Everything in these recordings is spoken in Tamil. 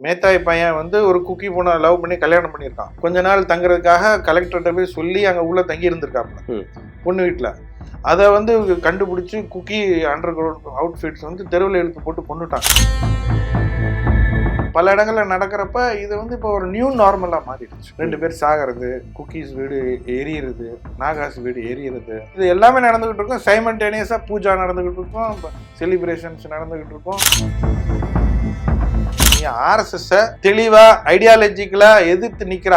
மேத்தாய் பையன் வந்து ஒரு குக்கி பொண்ணை லவ் பண்ணி கல்யாணம் பண்ணியிருக்கான். கொஞ்ச நாள் தங்குறதுக்காக கலெக்டர்கிட்ட போய் சொல்லி அங்கே உள்ள தங்கி இருந்திருக்காப்புல பொண்ணு வீட்டில். அதை வந்து கண்டுபிடிச்சி குக்கி அண்டர் கிரவுண்ட் அவுட்ஃபிட்ஸ் வந்து தெருவில் இழுத்து போட்டு கொண்டுட்டாங்க. பல இடங்களில் நடக்கிறப்ப இது வந்து இப்போ ஒரு நியூ நார்மலாக மாறிடுச்சு. 2 பேர் சாகிறது, குக்கீஸ் வீடு எரியிறது, நாகாஸ் வீடு எரியிறது, இது எல்லாமே நடந்துகிட்டு இருக்கும். சைமல்டேனியஸாக பூஜா நடந்துகிட்டு இருக்கும், செலிப்ரேஷன்ஸ் நடந்துகிட்டு இருக்கும். ஆர்எஸ்எஸ் தெளிவா ஐடியாலஜிக்கலா எதிர்த்து நிக்கிற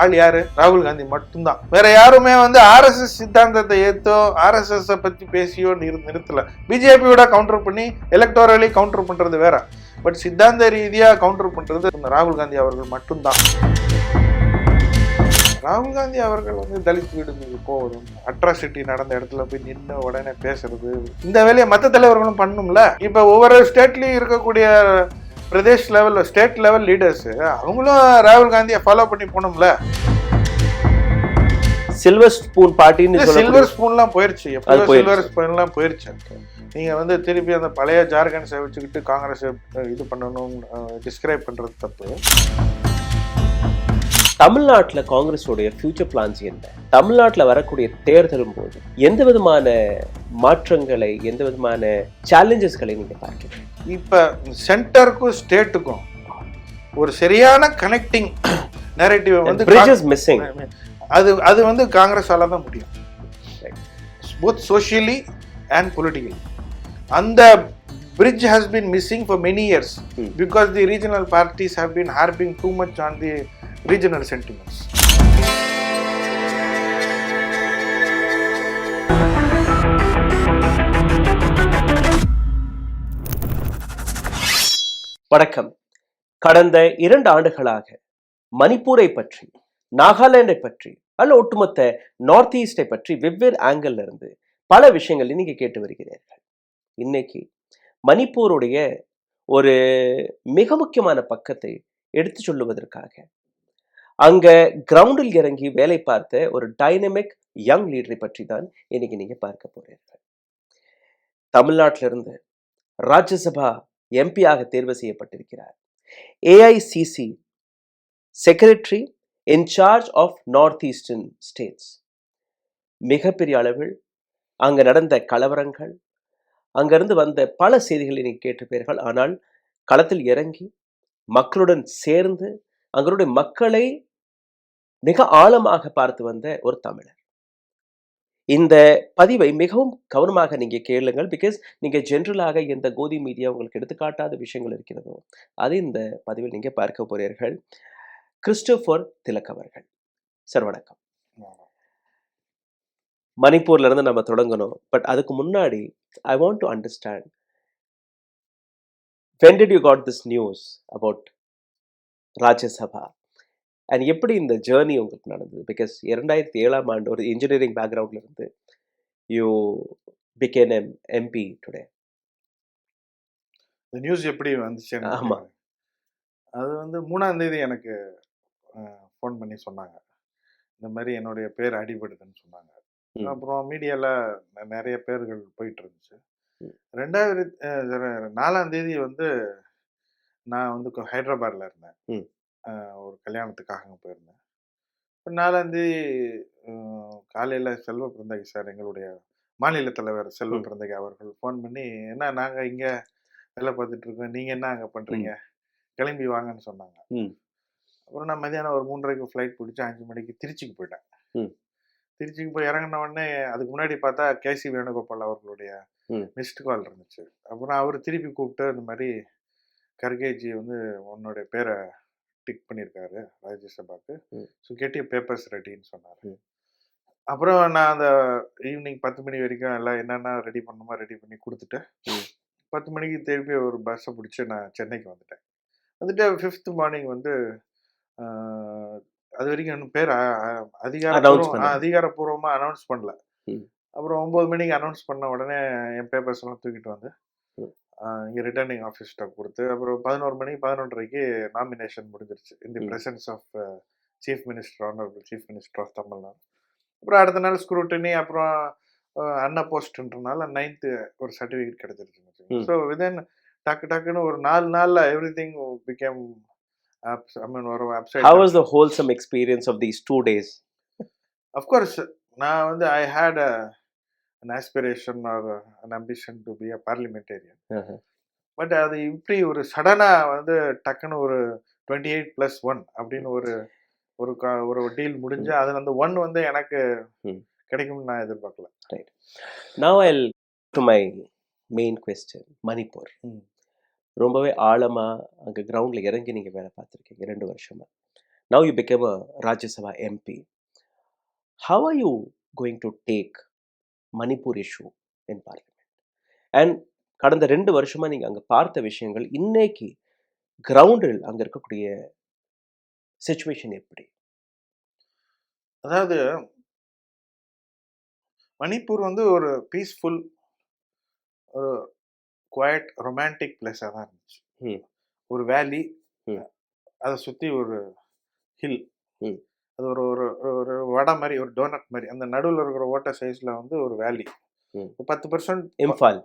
ஆள் யாரு? ராகுல் காந்தி மட்டும்தான். வேற யாருமே வந்து ஆர்எஸ்எஸ் சித்தாந்தத்தை ஏத்தோ ஆர்எஸ்எஸ் பத்தி பேசியோ நிறுத்தல. பிஜேபியோட கவுண்டர் பண்ணி எலக்டோரலி கவுண்டர் பண்றது வேற, பட் சித்தாந்த ரீதியா கவுண்டர் பண்றது ராகுல் காந்தி அவர்கள் மட்டும்தான். ராகுல் காந்தி அவர்கள் வந்து தலித் வீடுகளுக்கு போவதும், அட்ராசிட்டி நடந்த இடத்துல போய் நின்று உடனே பேசுறது, இந்த வேலையை மற்ற தலைவர்களும் பண்ணும்ல. இப்ப ஒவ்வொரு ஸ்டேட்லயும் இருக்கக்கூடிய Pradesh level, state level leaders அவங்களும் ராகுல் காந்தியை ஃபாலோ பண்ணி போனோம்ல. சில்வர் ஸ்பூன் பார்ட்டின்னு சில்வர் ஸ்பூன்லாம் போயிருச்சு, எப்போ சில்வர் ஸ்பூன்லாம் போயிருச்சு. நீங்க வந்து திருப்பி அந்த பழைய ஜார்கன்ஸை வச்சுக்கிட்டு காங்கிரஸ் இது பண்ணணும் டிஸ்கிரைப் பண்றது தப்பு. தமிழ்நாட்டில் காங்கிரஸோடைய ஃபியூச்சர் பிளான்ஸ் என்ன? தமிழ்நாட்டில் வரக்கூடிய தேர்தலும் போது எந்த விதமான மாற்றங்களை, எந்த விதமான சேலஞ்சஸ்களை நீங்க பார்க்கிறீங்க? இப்ப சென்டருக்கும் ஸ்டேட்டுக்கும் ஒரு சரியான கனெக்டிங் நரேட்டிவ் வந்து பிரிட்ஜஸ் மிஸ்ஸிங். அது வந்து காங்கிரஸால தான் முடியும், போத் சோஷியலி அண்ட் பொலிட்டிக்கலி. அந்த bridge has been missing for many years because the regional parties have been harping too much on the regional sentiments. வணக்கம். கடந்த 2 ஆண்டுகளாக மணிப்பூரை பற்றி, நாகாலாண்டை பற்றி, அல்ல ஒட்டுமொத்த நார்த் ஈஸ்டை பற்றி வெவ்வேறு ஆங்கிள் இருந்து பல விஷயங்கள் நீங்க கேட்டு வருகிறீர்கள். இன்னைக்கு மணிப்பூருடைய ஒரு மிக முக்கியமான பக்கத்தை எடுத்து சொல்லுவதற்காக அங்க கிரவுண்டில் இறங்கி வேலை பார்த்த ஒரு டைனமிக் யங் லீடரை பற்றி தான் இன்னைக்கு நீங்க பார்க்க போறீர்கள். தமிழ்நாட்டிலிருந்து ராஜ்யசபா எம்பியாக தேர்வு செய்யப்பட்டிருக்கிறார். AICC secretary in charge of North Eastern States. மிகப்பெரிய அளவில் அங்க நடந்த கலவரங்கள், அங்கிருந்து வந்த பல செய்திகளை நீங்கள் கேட்டிருப்பீர்கள். ஆனால் களத்தில் இறங்கி மக்களுடன் சேர்ந்து அங்களுடைய மக்களை மிக ஆழமாக பார்த்து வந்த ஒரு தமிழர். இந்த பதிவை மிகவும் கவனமாக நீங்க கேளுங்கள். பிகாஸ் நீங்க ஜென்ரலாக எந்த கோதி மீடியா உங்களுக்கு எடுத்துக்காட்டாத விஷயங்கள் இருக்கிறதோ அது இந்த பதிவில் நீங்க பார்க்க போறீர்கள். கிறிஸ்டோபர் திலக் அவர்கள். சார் வணக்கம். மணிப்பூர்ல இருந்து நம்ம தொடங்கணும். பட் அதுக்கு முன்னாடி I want to understand, when did you got this news about Rajya Sabha and எப்படி இந்த ஜேர்னி உங்களுக்கு நடந்தது? பிகாஸ் 2007ஆம் ஆண்டு ஒரு இன்ஜினியரிங் பேக்ரவுண்ட்ல இருந்து you became an MP today. இந்த நியூஸ் எப்படி வந்துச்சு? ஆமா, அது வந்து 3ஆம் தேதி எனக்கு ஃபோன் பண்ணி சொன்னாங்க, இந்த மாதிரி என்னுடைய பேர் அடிபடுதுன்னு சொன்னாங்க. அப்புறம் மீடியால நிறைய பேர்கள் போயிட்டு இருந்துச்சு. 4ஆம் தேதி வந்து நான் வந்து ஹைதராபாத்ல இருந்தேன், ஒரு கல்யாணத்துக்காக போயிருந்தேன். 4ஆம் தேதி காலையில செல்வ பிறந்தகை சார், எங்களுடைய மாநில தலைவர் செல்வ பிறந்தகை அவர்கள் ஃபோன் பண்ணி, என்ன நாங்க இங்க வேலை பார்த்துட்டு இருக்கோம், நீங்க என்ன அங்க பண்றீங்க, கிளம்பி வாங்கன்னு சொன்னாங்க. அப்புறம் நான் மதியானம் ஒரு 3:30க்கு ஃப்ளைட் பிடிச்சி 5 மணிக்கு திருச்சிக்கு போயிட்டேன். திருச்சிக்கு போய் இறங்கின உடனே அதுக்கு முன்னாடி பார்த்தா கேசி வேணுகோபால் அவர்களுடைய மிஸ்டு கால் இருந்துச்சு. அப்புறம் அவர் திருப்பி கூப்பிட்டு, இந்த மாதிரி கர்கேஜி வந்து உன்னுடைய பேரை டிக் பண்ணியிருக்காரு ராஜ்யசபாக்கு, ஸோ கெட் யூ பேப்பர்ஸ் ரெடின்னு சொன்னார். அப்புறம் நான் அந்த ஈவினிங் 10 மணி வரைக்கும் எல்லாம் என்னென்ன ரெடி பண்ணணுமோ ரெடி பண்ணி கொடுத்துட்டு 10 மணிக்கு திருப்பி ஒரு பஸ்ஸை பிடிச்சி நான் சென்னைக்கு வந்துட்டேன். 5th மார்னிங் வந்து அது வரைக்கும் இன்னும் பேர் அதிகாரப்பூர்வமா அனௌன்ஸ் பண்ணல. அப்புறம் 9 மணிக்கு அனௌன்ஸ் பண்ண உடனே என் பேப்பர்ஸ் எல்லாம் தூக்கிட்டு வந்து இங்கே ரிட்டர்னிங் ஆஃபீஸ்கிட்ட கொடுத்து, அப்புறம் 11 மணிக்கு 11:30க்கு நாமினேஷன் முடிஞ்சிருச்சு in the presence of chief minister, honourable chief minister of Tamil Nadu. அப்புறம் அடுத்த நாள் ஸ்க்ரூட்டினி, அப்புறம் அன்ன போஸ்ட்ன்றனால 9th ஒரு சர்டிஃபிகேட் கிடைச்சிருச்சு. ஸோ விதின் டக்குன்னு ஒரு 4 நாளில் every thing became I mean, ஒரு upside How down. was the wholesome experience of these 2 days? Of course, நான் வந்து I had an aspiration or an ambition to be a parliamentarian. Uh-huh. But அது இப்படி ஒரு சடனா வந்து டக்குன்னு ஒரு 28+1 அப்படின்னு ஒரு ஒரு ஒரு டீல் முடிஞ்சு அதுல அந்த 1 வந்து எனக்கு கிடைக்கும்னு நான் எதிர்பார்க்கல. Right. Now I'll to my main question. Manipur. ரொம்பவே ஆழமா அங்க கிரவுண்ட்ல இறங்கி நீங்க வேலை பார்த்துருக்கீங்க 2 வருஷமா. Now you became a Rajya Sabha MP. How are you going to take Manipur issue in parliament? And கடந்த 2 வருஷமா நீங்க அங்க பார்த்த விஷயங்கள் இன்னைக்கு கிரவுண்டில் அங்க இருக்கக்கூடிய சிச்சுவேஷன் எப்படி? அதாவது மணிப்பூர் வந்து ஒரு பீஸ்ஃபுல், ஒரு குவைட் ரொமான்டிக் பிளேஸாக தான் இருந்துச்சு. ஒரு வேலி, அதை சுற்றி ஒரு ஹில், அது ஒரு ஒரு ஒரு வடை மாதிரி, ஒரு டோனட் மாதிரி, அந்த நடுவில் இருக்கிற ஓட்ட சைஸில் வந்து ஒரு வேலி. 10% இம்பால்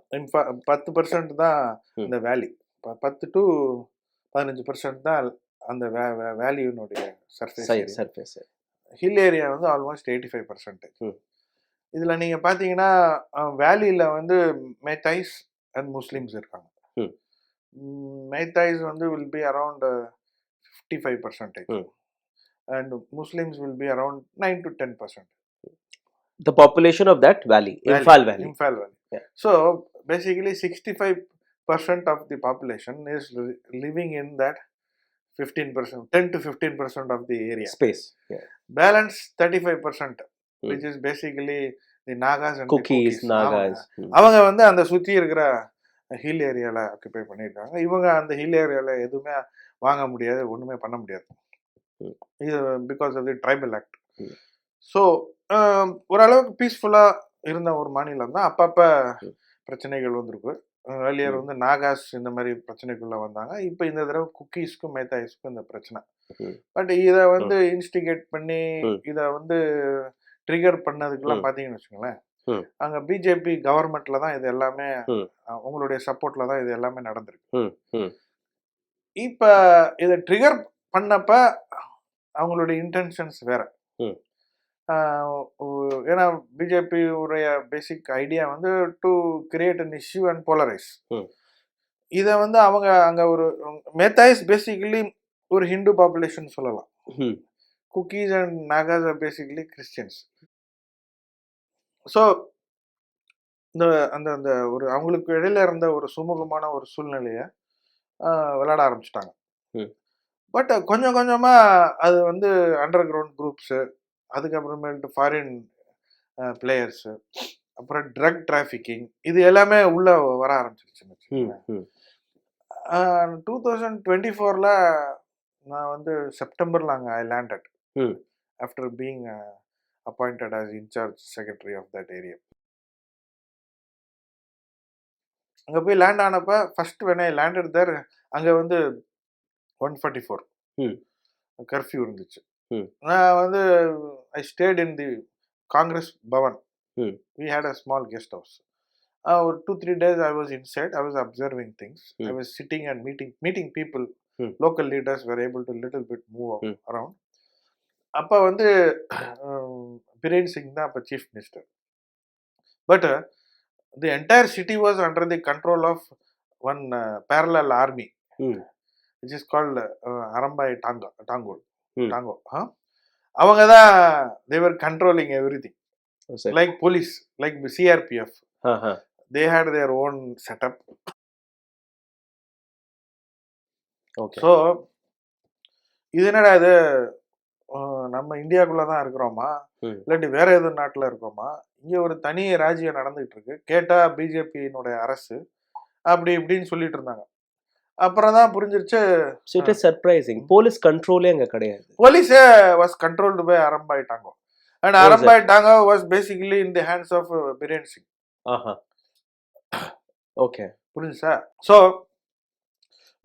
10% தான் இந்த வேலி, 10 to 15% தான் அந்த வேலியினுடைய சர்ஃபேஸ். ஹில் ஏரியா வந்து ஆல்மோஸ்ட் 85%. இதில் நீங்கள் பார்த்தீங்கன்னா வேலியில் வந்து மேத்தாய்ஸ் அண்ட் முஸ்லிம்ஸ் இருக்காங்க. மேத்தாய்ஸ் வந்து will be around 55% and Muslims will be around 9 to 10%. The population of that valley, Imphal Valley. Yeah. So basically 65% of the population is living in that 15%, 10 to 15% of the area space. Yeah. Balance 35%, which is basically the Nagas and Cookies, Nagas. அவங்க வந்து அந்த சுற்றி இருக்கிற ஹில் ஏரியாவில் ஆக்குபை பண்ணியிருக்காங்க. இவங்க அந்த ஹில் ஏரியாவில் எதுவுமே வாங்க முடியாது, ஒன்றுமே பண்ண முடியாது. இது because of the tribal act. So ஓரளவுக்கு பீஸ்ஃபுல்லாக இருந்த ஒரு மாநிலம் தான். அப்பப்போ பிரச்சனைகள் வந்திருக்கு. ஏர்லியர் வந்து நாகாஸ் இந்த மாதிரி பிரச்சனைக்குள்ளே வந்தாங்க. இப்போ இந்த தடவை குக்கீஸ்க்கும் மேத்தாய்ஸ்க்கும் இந்த பிரச்சனை. பட் இதை வந்து இன்ஸ்டிகேட் பண்ணி இதை வந்து ட்ரிகர் பண்ணதுக்கெல்லாம் பார்த்தீங்கன்னு வச்சுக்கோங்களேன், அங்கே பிஜேபி கவர்மெண்ட்ல தான் இது எல்லாமே, உங்களுடைய சப்போர்ட்ல தான் இது எல்லாமே நடந்திருக்கு. இப்போ இதை ட்ரிகர் பண்ணப்ப அவங்களுடைய இன்டென்ஷன்ஸ் வேற. ஏன்னா பிஜேபி உடைய பேசிக் ஐடியா வந்து to create an issue and polarise. இதை வந்து அவங்க அங்கே ஒரு மேத்தாய்ஸ் பேசிக்கலி ஒரு ஹிந்து பாப்புலேஷன் சொல்லலாம். Cookies and Nahash R basically Christians. So இந்த அந்த அந்த ஒரு அவங்களுக்கு இடையில இருந்த ஒரு சுமூகமான ஒரு சூழ்நிலையை விளையாட ஆரம்பிச்சிட்டாங்க. பட் கொஞ்சம் கொஞ்சமாக அது வந்து அண்டர் கிரவுண்ட் குரூப்ஸு, அதுக்கப்புறமேட்டு ஃபாரின் பிளேயர்ஸு, அப்புறம் ட்ரக் டிராஃபிக்கிங், இது எல்லாமே உள்ளே வர ஆரம்பிச்சிருச்சுன்னு. 2024 நான் வந்து செப்டம்பரில் அங்கே I landed after being appointed as incharge secretary of that area. அங்கே போய் லேண்ட் ஆனப்போ first when I landed there, அங்கே வந்து 144 கர்ஃப்யூ இருந்துச்சு. நான் வந்து I stayed in the Congress Bhavan. We had a small guest house. ஒரு 2-3 days I was inside. I was observing things. I was sitting and meeting people. Local leaders were able to little bit move around. அப்போ வந்து பிரேன் சிங் தான் அப்போ chief minister. But the entire city was under the control of one parallel army, which is called Arambai Tenggol. அவங்க தான் they were controlling everything, like police, like CRPF. They had their own setup. Okay. So இது என்னடா இது, நம்ம இந்தியாக்குள்ள தான் இருக்கிறோமா இல்லாட்டி வேற ஏதோ நாட்டில் இருக்கோமா, இங்கே ஒரு தனி ராஜ்யம் நடந்துகிட்டு இருக்கு, கேட்டா பிஜேபியினுடைய அரசு அப்படி இப்படின்னு சொல்லிட்டு இருந்தாங்க. அப்புறம் தான் புரிஞ்சிருச்சு. இட் இஸ் சர்ப்ரைசிங், போலீஸ் கண்ட்ரோலே அங்க கிடையாது. போலீஸே was controlled by Arambai Tenggol, and Arambai Tenggol was basically in the hands of Biren Singh. Okay, புரிஞ்சுச்சா? So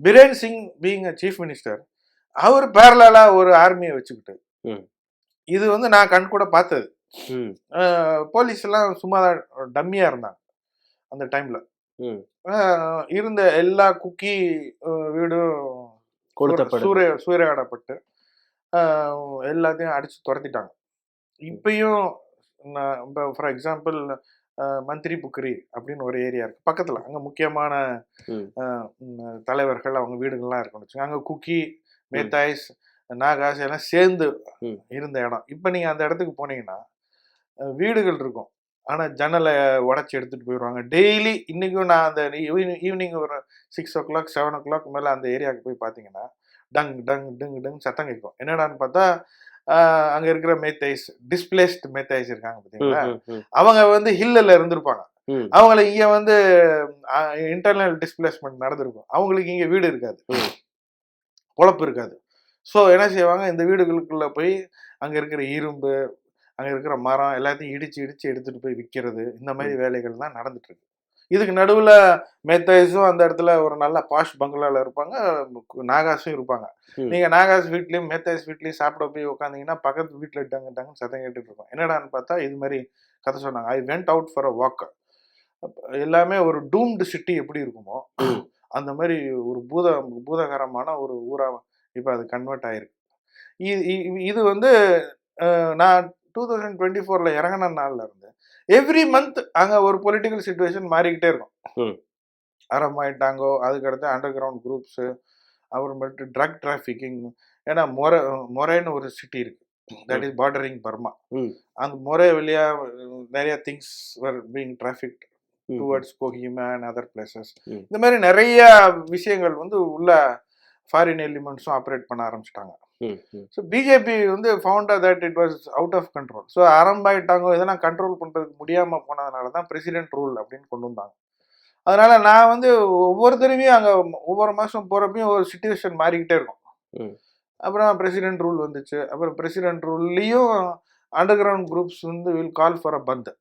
Biren Singh being a chief minister, அவர் பேரலா ஒரு ஆர்மியை வச்சுக்கிட்டு, இது வந்து நான் கண் கூட பார்த்தது. போலீஸ் எல்லாம் சும்மா டம்மியா இருந்தாங்க அந்த டைம்ல. இருந்த எல்லா குக்கி வீடும் சூறையாடப்பட்டு எல்லாத்தையும் அடிச்சு துரத்திட்டாங்க. இப்பயும் இப்போ ஃபார் எக்ஸாம்பிள் மந்திரி புக்கரி அப்படின்னு ஒரு ஏரியா இருக்கு பக்கத்துல, அங்க முக்கியமான தலைவர்கள் அவங்க வீடுகள்லாம் இருக்குன்னு வச்சுங்க. அங்க குக்கி, மேத்தாய்ஸ், நாகாஸ் எல்லாம் சேர்ந்து இருந்த இடம். இப்போ நீங்க அந்த இடத்துக்கு போனீங்கன்னா வீடுகள் இருக்கும், ஆனா ஜன்னலை உடச்சி எடுத்துட்டு போயிடுவாங்க டெய்லி. இன்னைக்கும் நான் அந்த ஈவினிங் ஒரு 6 o'clock 7 o'clock மேல அந்த ஏரியாவுக்கு போய் பார்த்தீங்கன்னா டங் டங் டங் டங் சத்தம் கேட்கும். என்னடான்னு பார்த்தா அங்க இருக்கிற மேத்தைஸ், டிஸ்பிளேஸ்ட் மேத்தைஸ் இருக்காங்க பார்த்தீங்களா, அவங்க வந்து ஹில்லில் இருந்திருப்பாங்க. அவங்களுக்கு இங்க வந்து இன்டர்னல் டிஸ்பிளேஸ்மெண்ட் நடந்திருக்கும். அவங்களுக்கு இங்க வீடு இருக்காது, பொழப்பு இருக்காது. ஸோ என்ன செய்வாங்க, இந்த வீடுகளுக்குள்ள போய் அங்க இருக்கிற இரும்பு, அங்க இருக்கிற மரம் எல்லாத்தையும் இடிச்சு இடிச்சு எடுத்துட்டு போய் விற்கிறது, இந்த மாதிரி வேலைகள் தான் நடந்துட்டு இருக்கு. இதுக்கு நடுவில் மேத்தாய்ஸும் அந்த இடத்துல ஒரு நல்ல பாஷ் பங்களாவில் இருப்பாங்க, நாகாஸும் இருப்பாங்க. நீங்கள் நாகாஸ் வீட்லேயும் மேத்தாய்ஸ் வீட்லேயும் சாப்பிட போய் உட்காந்தீங்கன்னா பக்கத்து வீட்டில் டங்கு டங்கு சத்தம் கேட்டுட்டு இருக்கோம். என்னடான்னு பார்த்தா இது மாதிரி கதை சொன்னாங்க. I went out for a walk. எல்லாமே ஒரு டூம்டு சிட்டி எப்படி இருக்குமோ அந்த மாதிரி ஒரு பூதகரமான ஒரு ஊராக இப்போ அது கன்வெர்ட் ஆயிருக்கு. இது வந்து நான் 2024 இறங்கின நாள்ல இருந்து எவ்ரி மந்த் அங்க ஒரு பொலிட்டிக்கல் சிச்சுவேஷன் மாறிக்கிட்டே இருக்கும். அரமாயிட்டாங்கோ, அதுக்கடுத்து அண்டர் கிரவுண்ட் குரூப்ஸ், அப்புறமேட்டு ட்ரக் டிராஃபிக்கிங். ஏன்னா மொரேன்னு ஒரு சிட்டி இருக்கு, தட் இஸ் பார்டரிங் பர்மா. அந்த மொரே வழியா நிறைய things were being trafficked towards Kohima and other places. இந்த மாதிரி நிறைய விஷயங்கள் வந்து உள்ள ஃபாரின் எலிமெண்ட்ஸும் ஆப்ரேட் பண்ண ஆரம்பிச்சிட்டாங்க. ஸோ பிஜேபி வந்து found that it was out of control. So அரம்பாயிட்டாங்க, இதெல்லாம் கண்ட்ரோல் பண்ணுறதுக்கு முடியாமல் போனதுனால தான் பிரசிடென்ட் ரூல் அப்படின்னு கொண்டு வந்தாங்க. அதனால நான் வந்து ஒவ்வொருத்தருமையும் அங்கே ஒவ்வொரு மாதம் போகிறப்பையும் ஒரு சிச்சுவேஷன் மாறிக்கிட்டே இருக்கும். அப்புறம் பிரசிடென்ட் ரூல் வந்துச்சு. அப்புறம் பிரசிடென்ட் ரூல்லையும் அண்டர் கிரவுண்ட் குரூப்ஸ் வந்து will call for a bandh.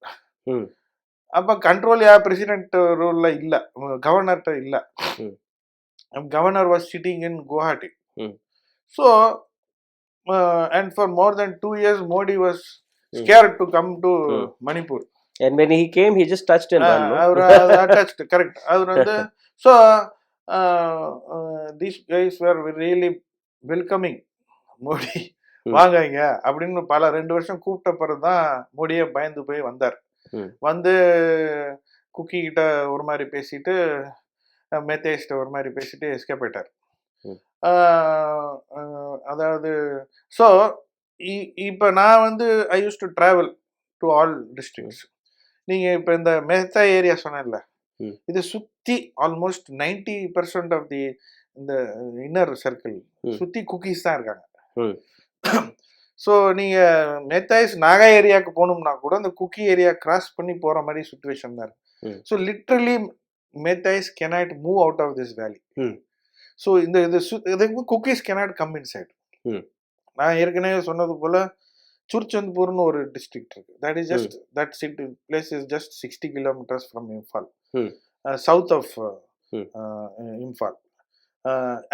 அப்போ கண்ட்ரோல் பிரசிடென்ட் ரூலில் இல்லை, கவர்னர்கிட்ட இல்லை. Governor was sitting in Guwahati. So, and for more than 2 years, Modi was scared to come to Manipur. And when he came, he just touched and ran. Touched, correct. So, these guys were really welcoming Modi. வாங்க அப்படின்னு பல 2 வருஷம் கூப்பிட்ட பிறகு தான் மோடியை பயந்து போய் வந்தார். வந்து குக்கி கிட்ட ஒரு மாதிரி பேசிட்டு, மேத்தேஷ்ட ஒரு மாதிரி பேசிட்டு எஸ்கேப் ஆயிட்டார். அதாவது ஸோ இப்போ நான் வந்து I use to travel to all districts. நீங்கள் இப்போ இந்த மெஹ்தா ஏரியா சொன்னேன்ல, இது சுற்றி ஆல்மோஸ்ட் 90% ஆஃப் தி இந்த இன்னர் சர்க்கிள் சுற்றி குக்கீஸ் தான் இருக்காங்க. ஸோ நீங்கள் மெஹ்தாய்ஸ் நாகா ஏரியாவுக்கு போகணும்னா கூட அந்த குக்கி ஏரியா கிராஸ் பண்ணி போகிற மாதிரி சுச்சுவேஷன் தான் இருக்கு. So literally Meiteis cannot move out of this valley. So இது Kukis cannot come inside. நான் ஏற்கனவே சொன்னது போல சுர்ச்சந்த்பூர்னு ஒரு டிஸ்ட்ரிக்ட் இருக்கு. That is just that city place is just 60 kilometers from Imphal, south of Imphal.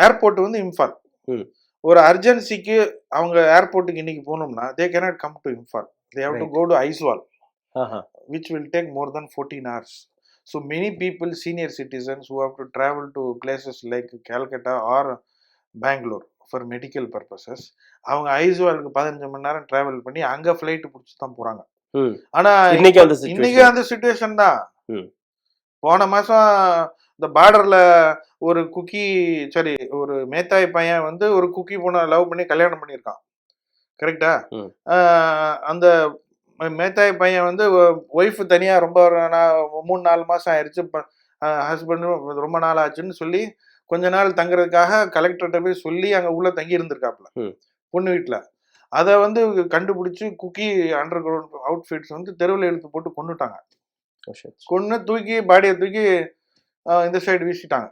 Airport வந்து இம்ஃபால். ஒரு அர்ஜென்சிக்கு அவங்க ஏர்போர்ட்டுக்கு இன்னைக்கு போகணும்னா they cannot come to Imphal, they have to go to Aizawl, which will take more than 14 hours. So many people, senior citizens who have to travel to places like Calcutta or Bangalore for medical purposes, அவங்க ஐஸ்வாலுக்கு 15 மணி நேரம் டிராவல் பண்ணி அங்க ஃபிளைட் பிடிச்சி தான் போறாங்க. ஆனா இன்னைக்கு அந்த சிச்சுவேஷன் தான். போன மாசம் இந்த பார்டர்ல ஒரு குக்கி ஒரு மேத்தாய் பையன் வந்து ஒரு குக்கி பொண்ணை லவ் பண்ணி கல்யாணம் பண்ணியிருக்கான், கரெக்டா? அந்த மேத்தாய் பையன் வந்து ஒய்ஃபு தனியாக ரொம்ப 3-4 மாதம் ஆயிடுச்சு, ஹஸ்பண்டும் ரொம்ப நாள் ஆச்சுன்னு சொல்லி கொஞ்ச நாள் தங்குறதுக்காக கலெக்டர்கிட்ட போய் சொல்லி அங்கே உள்ள தங்கி இருந்திருக்காப்புல பொண்ணு வீட்டில். அதை வந்து கண்டுபிடிச்சி குக்கி அண்டர் கிரவுண்ட் அவுட்ஃபிட்ஸ் வந்து தெருவில் இழுத்து போட்டு கொண்டுட்டாங்க. கொன்று தூக்கி பாடியை தூக்கி இந்த சைடு வீசிட்டாங்க.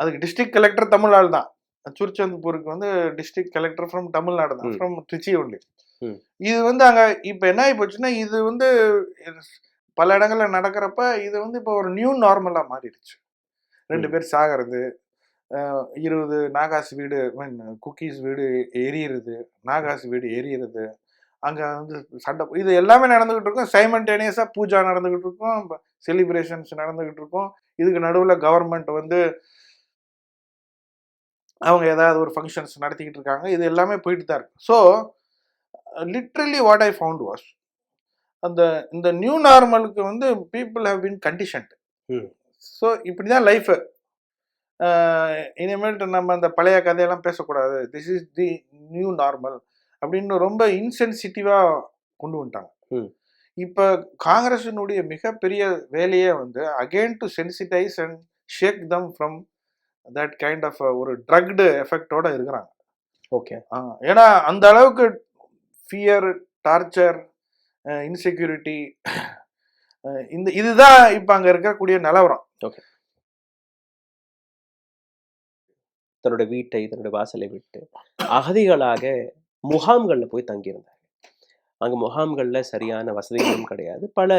அதுக்கு டிஸ்ட்ரிக்ட் கலெக்டர் தமிழ்நாடு தான். சுர்ச்சந்த்பூருக்கு வந்து டிஸ்ட்ரிக்ட் கலெக்டர் ஃப்ரம் தமிழ்நாடு தான், ஃப்ரம் ட்ரிச்சி ஒன்லி. இது வந்து அங்க இப்ப என்ன ஆகி போச்சுன்னா, இது வந்து பல இடங்கள்ல நடக்கிறப்ப இது வந்து இப்போ ஒரு நியூ நார்மலா மாறிடுச்சு. 2 பேர் சாகிறது, 20 நாகாஸ் வீடு, குக்கீஸ் வீடு எரியுறது, நாகாஸ் வீடு எரியுறது, அங்க வந்து சண்டை, இது எல்லாமே நடந்துகிட்டு இருக்கும். சைமல்டேனியஸா பூஜா நடந்துகிட்டு இருக்கும், செலிப்ரேஷன்ஸ் நடந்துகிட்டு இருக்கும். இதுக்கு நடுவில் கவர்மெண்ட் வந்து அவங்க ஏதாவது ஒரு ஃபங்க்ஷன்ஸ் நடத்திக்கிட்டு இருக்காங்க. இது எல்லாமே போயிட்டு தான் இருக்கு. So literally what I found was அந்த இந்த நியூ நார்மலுக்கு வந்து people have been conditioned. So இப்படி தான் லைஃபு. இனிமேல்ட்டு நம்ம அந்த பழைய கதையெல்லாம் பேசக்கூடாது. This is the new normal அப்படின்னு ரொம்ப இன்சென்சிட்டிவாக கொண்டு வந்துட்டாங்க. இப்போ காங்கிரஸினுடைய மிகப்பெரிய வேலையே வந்து again to sensitise and shake them from that kind of ஒரு ட்ரக்டு எஃபெக்டோட இருக்கிறாங்க. ஓகே. ஏன்னா அந்த அளவுக்கு ஃபியர், டார்ச்சர், இன்செக்யூரிட்டி, இதுதான் இப்போ அங்கே இருக்கக்கூடிய நிலவரம். ஓகே. தன்னோட வீட்டை, தன்னோட வாசலை விட்டு அகதிகளாக முகாம்களில் போய் தங்கியிருந்தாங்க. அங்கே முகாம்களில் சரியான வசதிகளும் கிடையாது. பல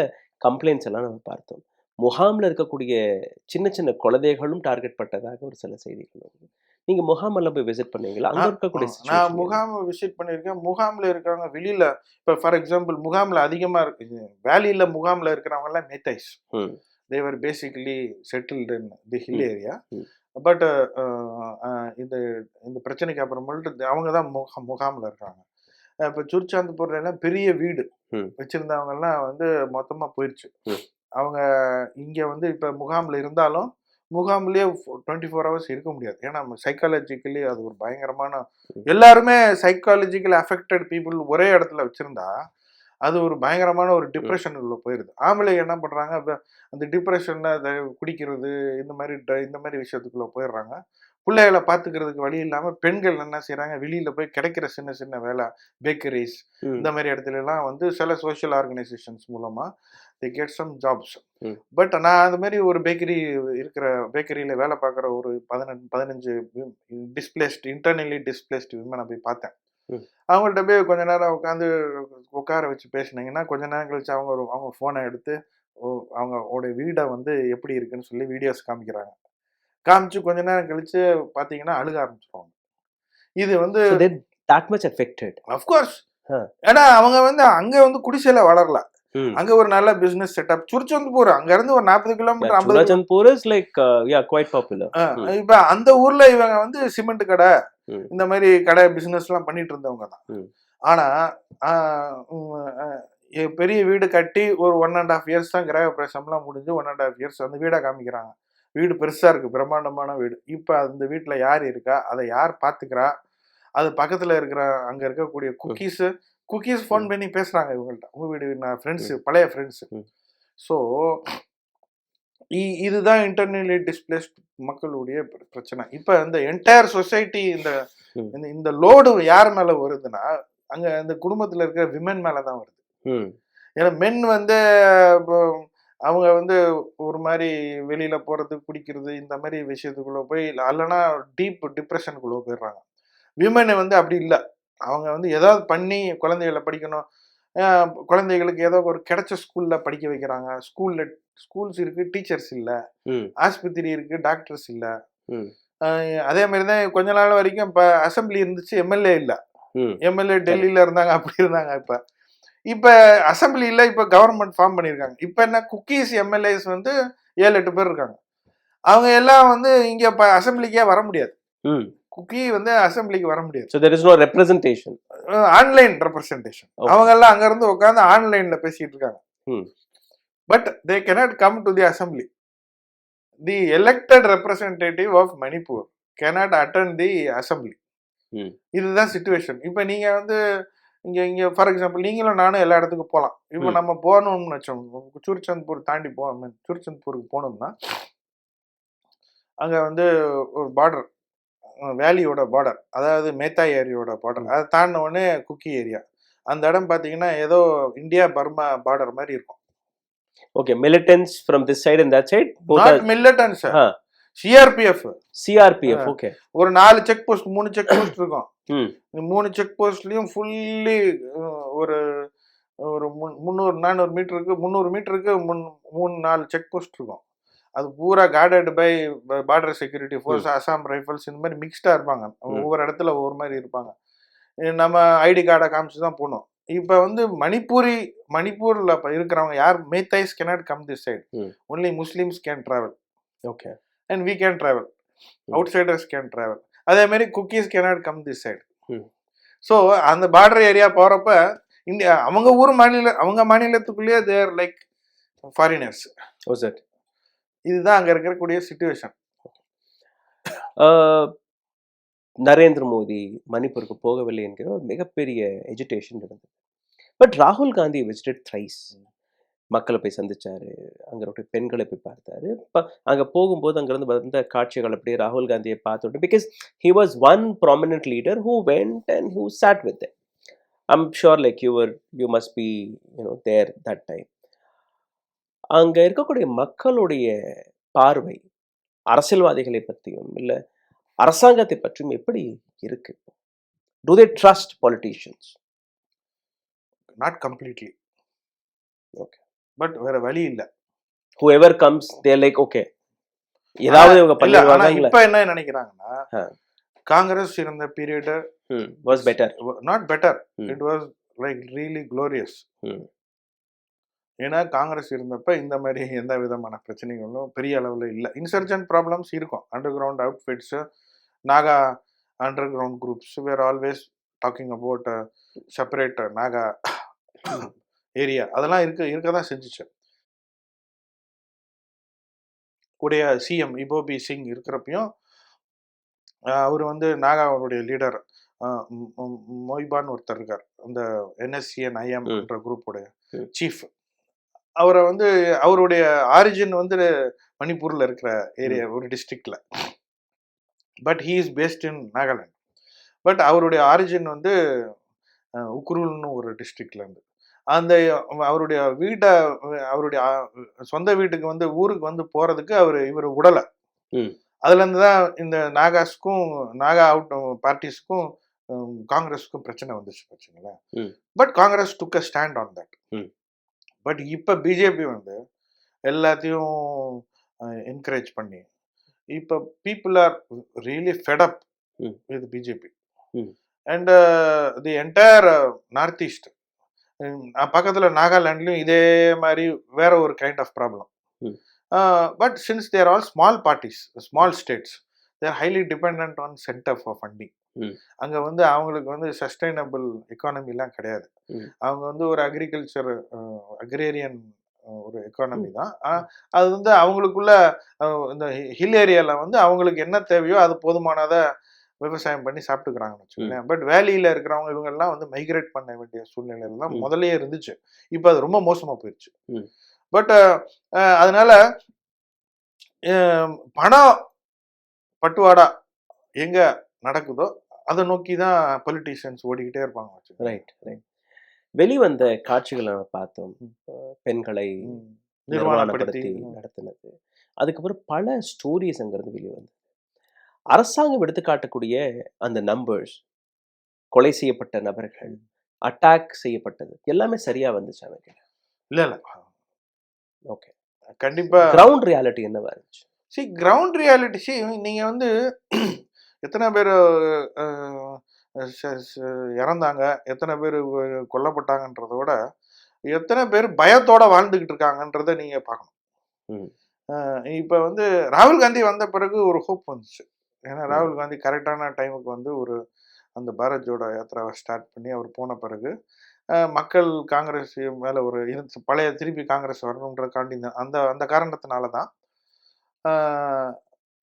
கம்ப்ளைண்ட்ஸ் எல்லாம் நம்ம பார்த்தோம். முகாமில் இருக்கக்கூடிய சின்ன சின்ன குழந்தைகளும் டார்கெட் பட்டதாக ஒரு சில செய்திகள் வருது. நீங்கள் முகாமெல்லாம் போய் விசிட் பண்ணீங்களா? அங்கே இருக்கக்கூடிய நான் முகாம் விசிட் பண்ணியிருக்கேன். முகாமில் இருக்கிறவங்க வெளியில், இப்போ ஃபார் எக்ஸாம்பிள் முகாமில் அதிகமாக இருக்கு, வேலியில் முகாமில் இருக்கிறவங்கலாம் Meiteis. They're basically settled in the hill area. But இந்த இந்த பிரச்சனைக்கு அப்புறமேட்டு அவங்க தான் முகாமில் இருக்காங்க. இப்போ சுர்சாந்த்பூர்லாம் பெரிய வீடு வச்சுருந்தவங்கலாம் வந்து மொத்தமாக போயிடுச்சு. அவங்க இங்கே வந்து இப்போ முகாமில் இருந்தாலும் முகாம்லேயே 24 hours இருக்க முடியாது. ஏன்னா சைக்காலஜிக்கலி அது ஒரு பயங்கரமான, எல்லாருமே சைக்காலஜிக்கலி அஃபெக்டட் பீப்புள் ஒரே இடத்துல வச்சுருந்தா அது ஒரு பயங்கரமான ஒரு டிப்ரெஷனுக்குள்ள போயிடுது. ஆம்பளை என்ன பண்ணுறாங்க, அந்த டிப்ரெஷனில் குடிக்கிறது இந்த மாதிரி விஷயத்துக்குள்ளே போயிடுறாங்க. பிள்ளைகளை பார்த்துக்கிறதுக்கு வழி இல்லாமல் பெண்கள் என்ன செய்கிறாங்க, வெளியில் போய் கிடைக்கிற சின்ன சின்ன வேலை, பேக்கரிஸ் இந்த மாதிரி இடத்துலலாம் வந்து சில சோஷியல் ஆர்கனைசேஷன்ஸ் மூலமாக they get some jobs. But நான் அந்த மாதிரி ஒரு பேக்கரியில் வேலை பார்க்குற ஒரு 15 டிஸ்பிளேஸ்ட், இன்டர்னலி டிஸ்பிளேஸ்ட் விமனை போய் பார்த்தேன். அவங்கள்ட்ட போய் கொஞ்ச நேரம் உட்கார வச்சு பேசினீங்கன்னா கொஞ்ச நேரம் கழிச்சு அவங்க ஃபோனை எடுத்து அவங்களோட வீடை வந்து எப்படி இருக்குன்னு சொல்லி வீடியோஸ் காமிக்கிறாங்க. காமிச்சு கொஞ்ச நேரம் கழிச்சு பார்த்தீங்கன்னா அழுக ஆரம்பிச்சிருவாங்க. இது வந்து that much affected. of course. ஏன்னா அவங்க வந்து அங்கே வந்து குடிசையில வளரல. அங்க ஒரு நல்ல பிசினஸ் செட்டப். சுர்சந்த்பூர் அங்க இருந்து ஒரு 40 kilometre. Churachandpur is like quite popular. இப்ப அந்த ஊர்ல இவங்க வந்து சிமெண்ட் கடை இந்த மாதிரி கடை பிசினஸ் எல்லாம் பண்ணிட்டு இருந்தவங்க தான். ஆனா பெரிய வீடு கட்டி ஒரு 1.5 years தான் கிரக பிரவேசம்லாம் முடிஞ்சு 1.5 years அந்த வீடை காமிக்கிறாங்க. வீடு பெருசா இருக்கு, பிரம்மாண்டமான வீடு. இப்ப அந்த வீட்டுல யார் இருக்கா, அதை யார் பாத்துக்கிறா, அது பக்கத்துல இருக்கிற அங்க இருக்கக்கூடிய குக்கீஸ் ஃபோன் பண்ணி பேசுறாங்க இவங்கள்ட்ட. உங்க வீடு, நான் ஃப்ரெண்ட்ஸு, பழைய ஃப்ரெண்ட்ஸு. ஸோ இதுதான் இன்டர்னலி டிஸ்பிளேஸ்ட் மக்களுடைய பிரச்சனை. இப்போ இந்த என்டையர் சொசைட்டி இந்த லோடு யார் மேலே வருதுன்னா அங்கே அந்த குடும்பத்தில் இருக்கிற விமென் மேலே தான் வருது. ஏன்னா மென் வந்து அவங்க வந்து ஒரு மாதிரி வெளியில் போகிறது, குடிக்கிறது இந்த மாதிரி விஷயத்துக்குள்ளே போய் இல்லைன்னா டீப் டிப்ரெஷனுக்குள்ளே போயிடுறாங்க. விமனை வந்து அப்படி இல்லை. அவங்க வந்து ஏதாவது பண்ணி குழந்தைகளை படிக்கணும், குழந்தைகளுக்கு ஏதோ ஒரு கிடைச்ச ஸ்கூலில் படிக்க வைக்கிறாங்க. ஸ்கூல்ஸ் இருக்குது, டீச்சர்ஸ் இல்லை. ஆஸ்பத்திரி இருக்குது, டாக்டர்ஸ் இல்லை. அதே மாதிரி தான் கொஞ்ச நாள் வரைக்கும் இப்போ அசம்பிளி இருந்துச்சு, எம்எல்ஏ இல்லை. எம்எல்ஏ டெல்லியில் இருந்தாங்க, அப்படி இருந்தாங்க. இப்போ அசம்பிளி இல்லை, இப்போ கவர்மெண்ட் ஃபார்ம் பண்ணியிருக்காங்க. இப்போ என்ன, குக்கீஸ் எம்எல்ஏஸ் வந்து 7-8 பேர் இருக்காங்க. அவங்க எல்லாம் வந்து இங்கே இப்போ அசம்பிளிக்கே வர முடியாது. குக்கி வந்து அசம்பிளிக்கு வர முடியாது. So there is no representation. Online representation. அவங்க எல்லாம் அங்க இருந்து உட்கார்ந்து ஆன்லைன்ல பேசிட்டு இருக்காங்க. But they cannot come to the assembly. The elected representative of Manipur cannot attend the assembly. இதுதான் சிச்சுவேஷன். இப்போ நீங்க வந்து இங்க ஃபார் எக்ஸாம்பிள் நீங்களும் நானும் எல்லா இடத்துக்கும் போகலாம். இப்போ நம்ம போகணும்னு வச்சோம், சுர்சந்த்பூர் தாண்டி சுர்சந்த்பூருக்கு போனோம்னா அங்க வந்து ஒரு பார்டர், வேலியோட பார்டர், அதாவது மேத்தாய் ஏரியோட பார்டர், அதை தாண்டின உடனே குக்கி ஏரியா. அந்த இடம் பார்த்தீங்கன்னா ஏதோ இந்தியா பர்மா பார்டர் மாதிரி இருக்கும். Okay, militants from this side and that side. Not militants, CRPF. Okay. ஒரு 4 செக் போஸ்ட் 3 செக் போஸ்ட் இருக்கும். 3 செக் போஸ்ட்லயும் ஃபுல்லி ஒரு 300-400 மீட்டருக்கு 300 மீட்டருக்கு 3-4 செக் போஸ்ட் இருக்கும். அது பூரா guarded by Border Security Force, Assam Rifles, இந்த மாதிரி மிக்ஸ்டாக இருப்பாங்க. ஒவ்வொரு இடத்துல ஒவ்வொரு மாதிரி இருப்பாங்க. நம்ம ஐடி கார்டை காமிச்சு தான் போகணும். இப்போ வந்து மணிப்பூரில் இருக்கிறவங்க யார், Meiteis cannot come this side, only Muslims can travel. Okay. And we can travel, outsiders can travel. அதே மாதிரி Kukis cannot come this side. ம். ஸோ அந்த பார்டர் ஏரியா போகிறப்ப இந்தியா அவங்க மாநிலத்துக்குள்ளேயே there like foreigners. Oh sir. இதுதான் அங்கே இருக்கக்கூடிய சுச்சுவேஷன். நரேந்திர மோடி மணிப்பூருக்கு போகவில்லை என்கிற ஒரு மிகப்பெரிய எஜிடேஷன் இருந்தது. பட் ராகுல் காந்தி விசிட்டட் த்ரைஸ். மக்களை போய் சந்திச்சாரு, அங்கே பெண்களை போய் பார்த்தாரு. அங்கே போகும்போது அங்கேருந்து வந்த காட்சிகள் அப்படியே ராகுல் காந்தியை பார்த்துட்டு, because he was one prominent leader who went and who sat with them. I'm sure like you must be there that time. அங்க இருக்கக்கூடிய மக்களுடைய பார்வை அரசியல்வாதிகளை பற்றியும் இல்லை அரசாங்கத்தை பற்றியும் எப்படி இருக்கு? Do they trust politicians? Not completely. Okay. But வேற வழி இல்லை. Whoever comes they're like okay, ஏதாவது இவங்க பண்ணிடுவாங்க. இப்போ என்ன நினைக்கிறாங்கன்னா, காங்கிரஸ் இருந்த period was better. Not better, it was like really glorious. ஏன்னா காங்கிரஸ் இருந்தப்ப இந்த மாதிரி எந்த விதமான பிரச்சனைகளும் பெரிய அளவில் இல்லை. இன்சர்ஜென்ட் ப்ராப்ளம்ஸ் இருக்கும். Underground outfits, Naga underground groups were always talking about separate Naga area. அதெல்லாம் இருக்க தான் செஞ்சிச்சு. உடைய சிஎம் இபோபி சிங் இருக்கிறப்பையும் அவர் வந்து நாகாவுடைய லீடர் மொய்பான் ஒருத்தர் இருக்கார், அந்த NSCN IM என்ற குரூப்புடைய சீஃப். அவரை வந்து அவருடைய ஆரிஜின் வந்து மணிப்பூரில் இருக்கிற ஏரியா ஒரு டிஸ்ட்ரிக்டில், but he is based in Nagaland. But அவருடைய ஆரிஜின் வந்து உக்ரூல்னு ஒரு டிஸ்ட்ரிக்ட்லேருந்து. அந்த அவருடைய அவருடைய சொந்த வீட்டுக்கு வந்து ஊருக்கு வந்து போகிறதுக்கு இவர் விடலை. அதுலேருந்து தான் இந்த நாகா அவுட் பார்ட்டிஸ்க்கும் காங்கிரஸுக்கும் பிரச்சனை வந்துச்சு வச்சுங்களேன். But Congress took a stand on that. But இப்போ பிஜேபி வந்து எல்லாத்தையும் என்கரேஜ் பண்ணி இப்போ people are really fed up with BJP and the entire north east. பக்கத்தில் நாகாலாண்ட்லையும் இதே மாதிரி வேற ஒரு kind of problem. But since they're all small parties, small states, they're highly depend on centre for funding. அங்கே வந்து அவங்களுக்கு வந்து சஸ்டைனபிள் எக்கானமிலாம் கிடையாது. அவங்க வந்து ஒரு அக்ரேரியன் ஒரு எக்கானமி தான். அது வந்து அவங்களுக்குள்ள இந்த ஹில் ஏரியாவில் வந்து அவங்களுக்கு என்ன தேவையோ அது போதுமானதை விவசாயம் பண்ணி சாப்பிட்டுக்கிறாங்கன்னு வச்சுக்கோங்களேன். பட் வேலியில் இருக்கிறவங்க இவங்கெல்லாம் வந்து மைக்ரேட் பண்ண வேண்டிய சூழ்நிலையில தான் முதலையே இருந்துச்சு. இப்போ அது ரொம்ப மோசமாக போயிடுச்சு. பட் அதனால பணம் பட்டுவாடா எங்க நடக்குதோ அதை நோக்கி தான் பொலிட்டீஷியன்ஸ் ஓடிக்கிட்டே இருப்பாங்க. Right right. வெளிவந்த காட்சிகளை நம்ம பார்த்தோம், பெண்களை நிர்வாணப்படுத்தி நடத்தினது. அதுக்கப்புறம் பல ஸ்டோரிஸ் அங்கிருந்து வெளியே வந்தது. அரசாங்கம் எடுத்து காட்டக்கூடிய அந்த நம்பர்ஸ், கொலை செய்யப்பட்ட நபர்கள், அட்டாக் செய்யப்பட்டது எல்லாமே சரியா வந்துச்சு அவங்க? இல்லை. ஓகே, கண்டிப்பா. கிரவுண்ட் ரியாலிட்டி என்னவா இருந்துச்சு? கிரவுண்ட் ரியாலிட்டி நீங்க வந்து எத்தனை பேர் இறந்தாங்க, எத்தனை பேர் கொல்லப்பட்டாங்கன்றத விட எத்தனை பேர் பயத்தோட வாழ்ந்துகிட்டு இருக்காங்கன்றத நீங்க பார்க்கணும். இப்போ வந்து ராகுல் காந்தி வந்த பிறகு ஒரு ஹோப் வந்துச்சு. ஏன்னா ராகுல் காந்தி கரெக்டான டைமுக்கு வந்து அந்த பாரத் ஜோடோ யாத்திராவை ஸ்டார்ட் பண்ணி அவர் போன பிறகு மக்கள் காங்கிரஸ் மேலே ஒரு பழைய திருப்பி காங்கிரஸ் வரணுன்றதுக்காண்டி அந்த காரணத்தினால தான்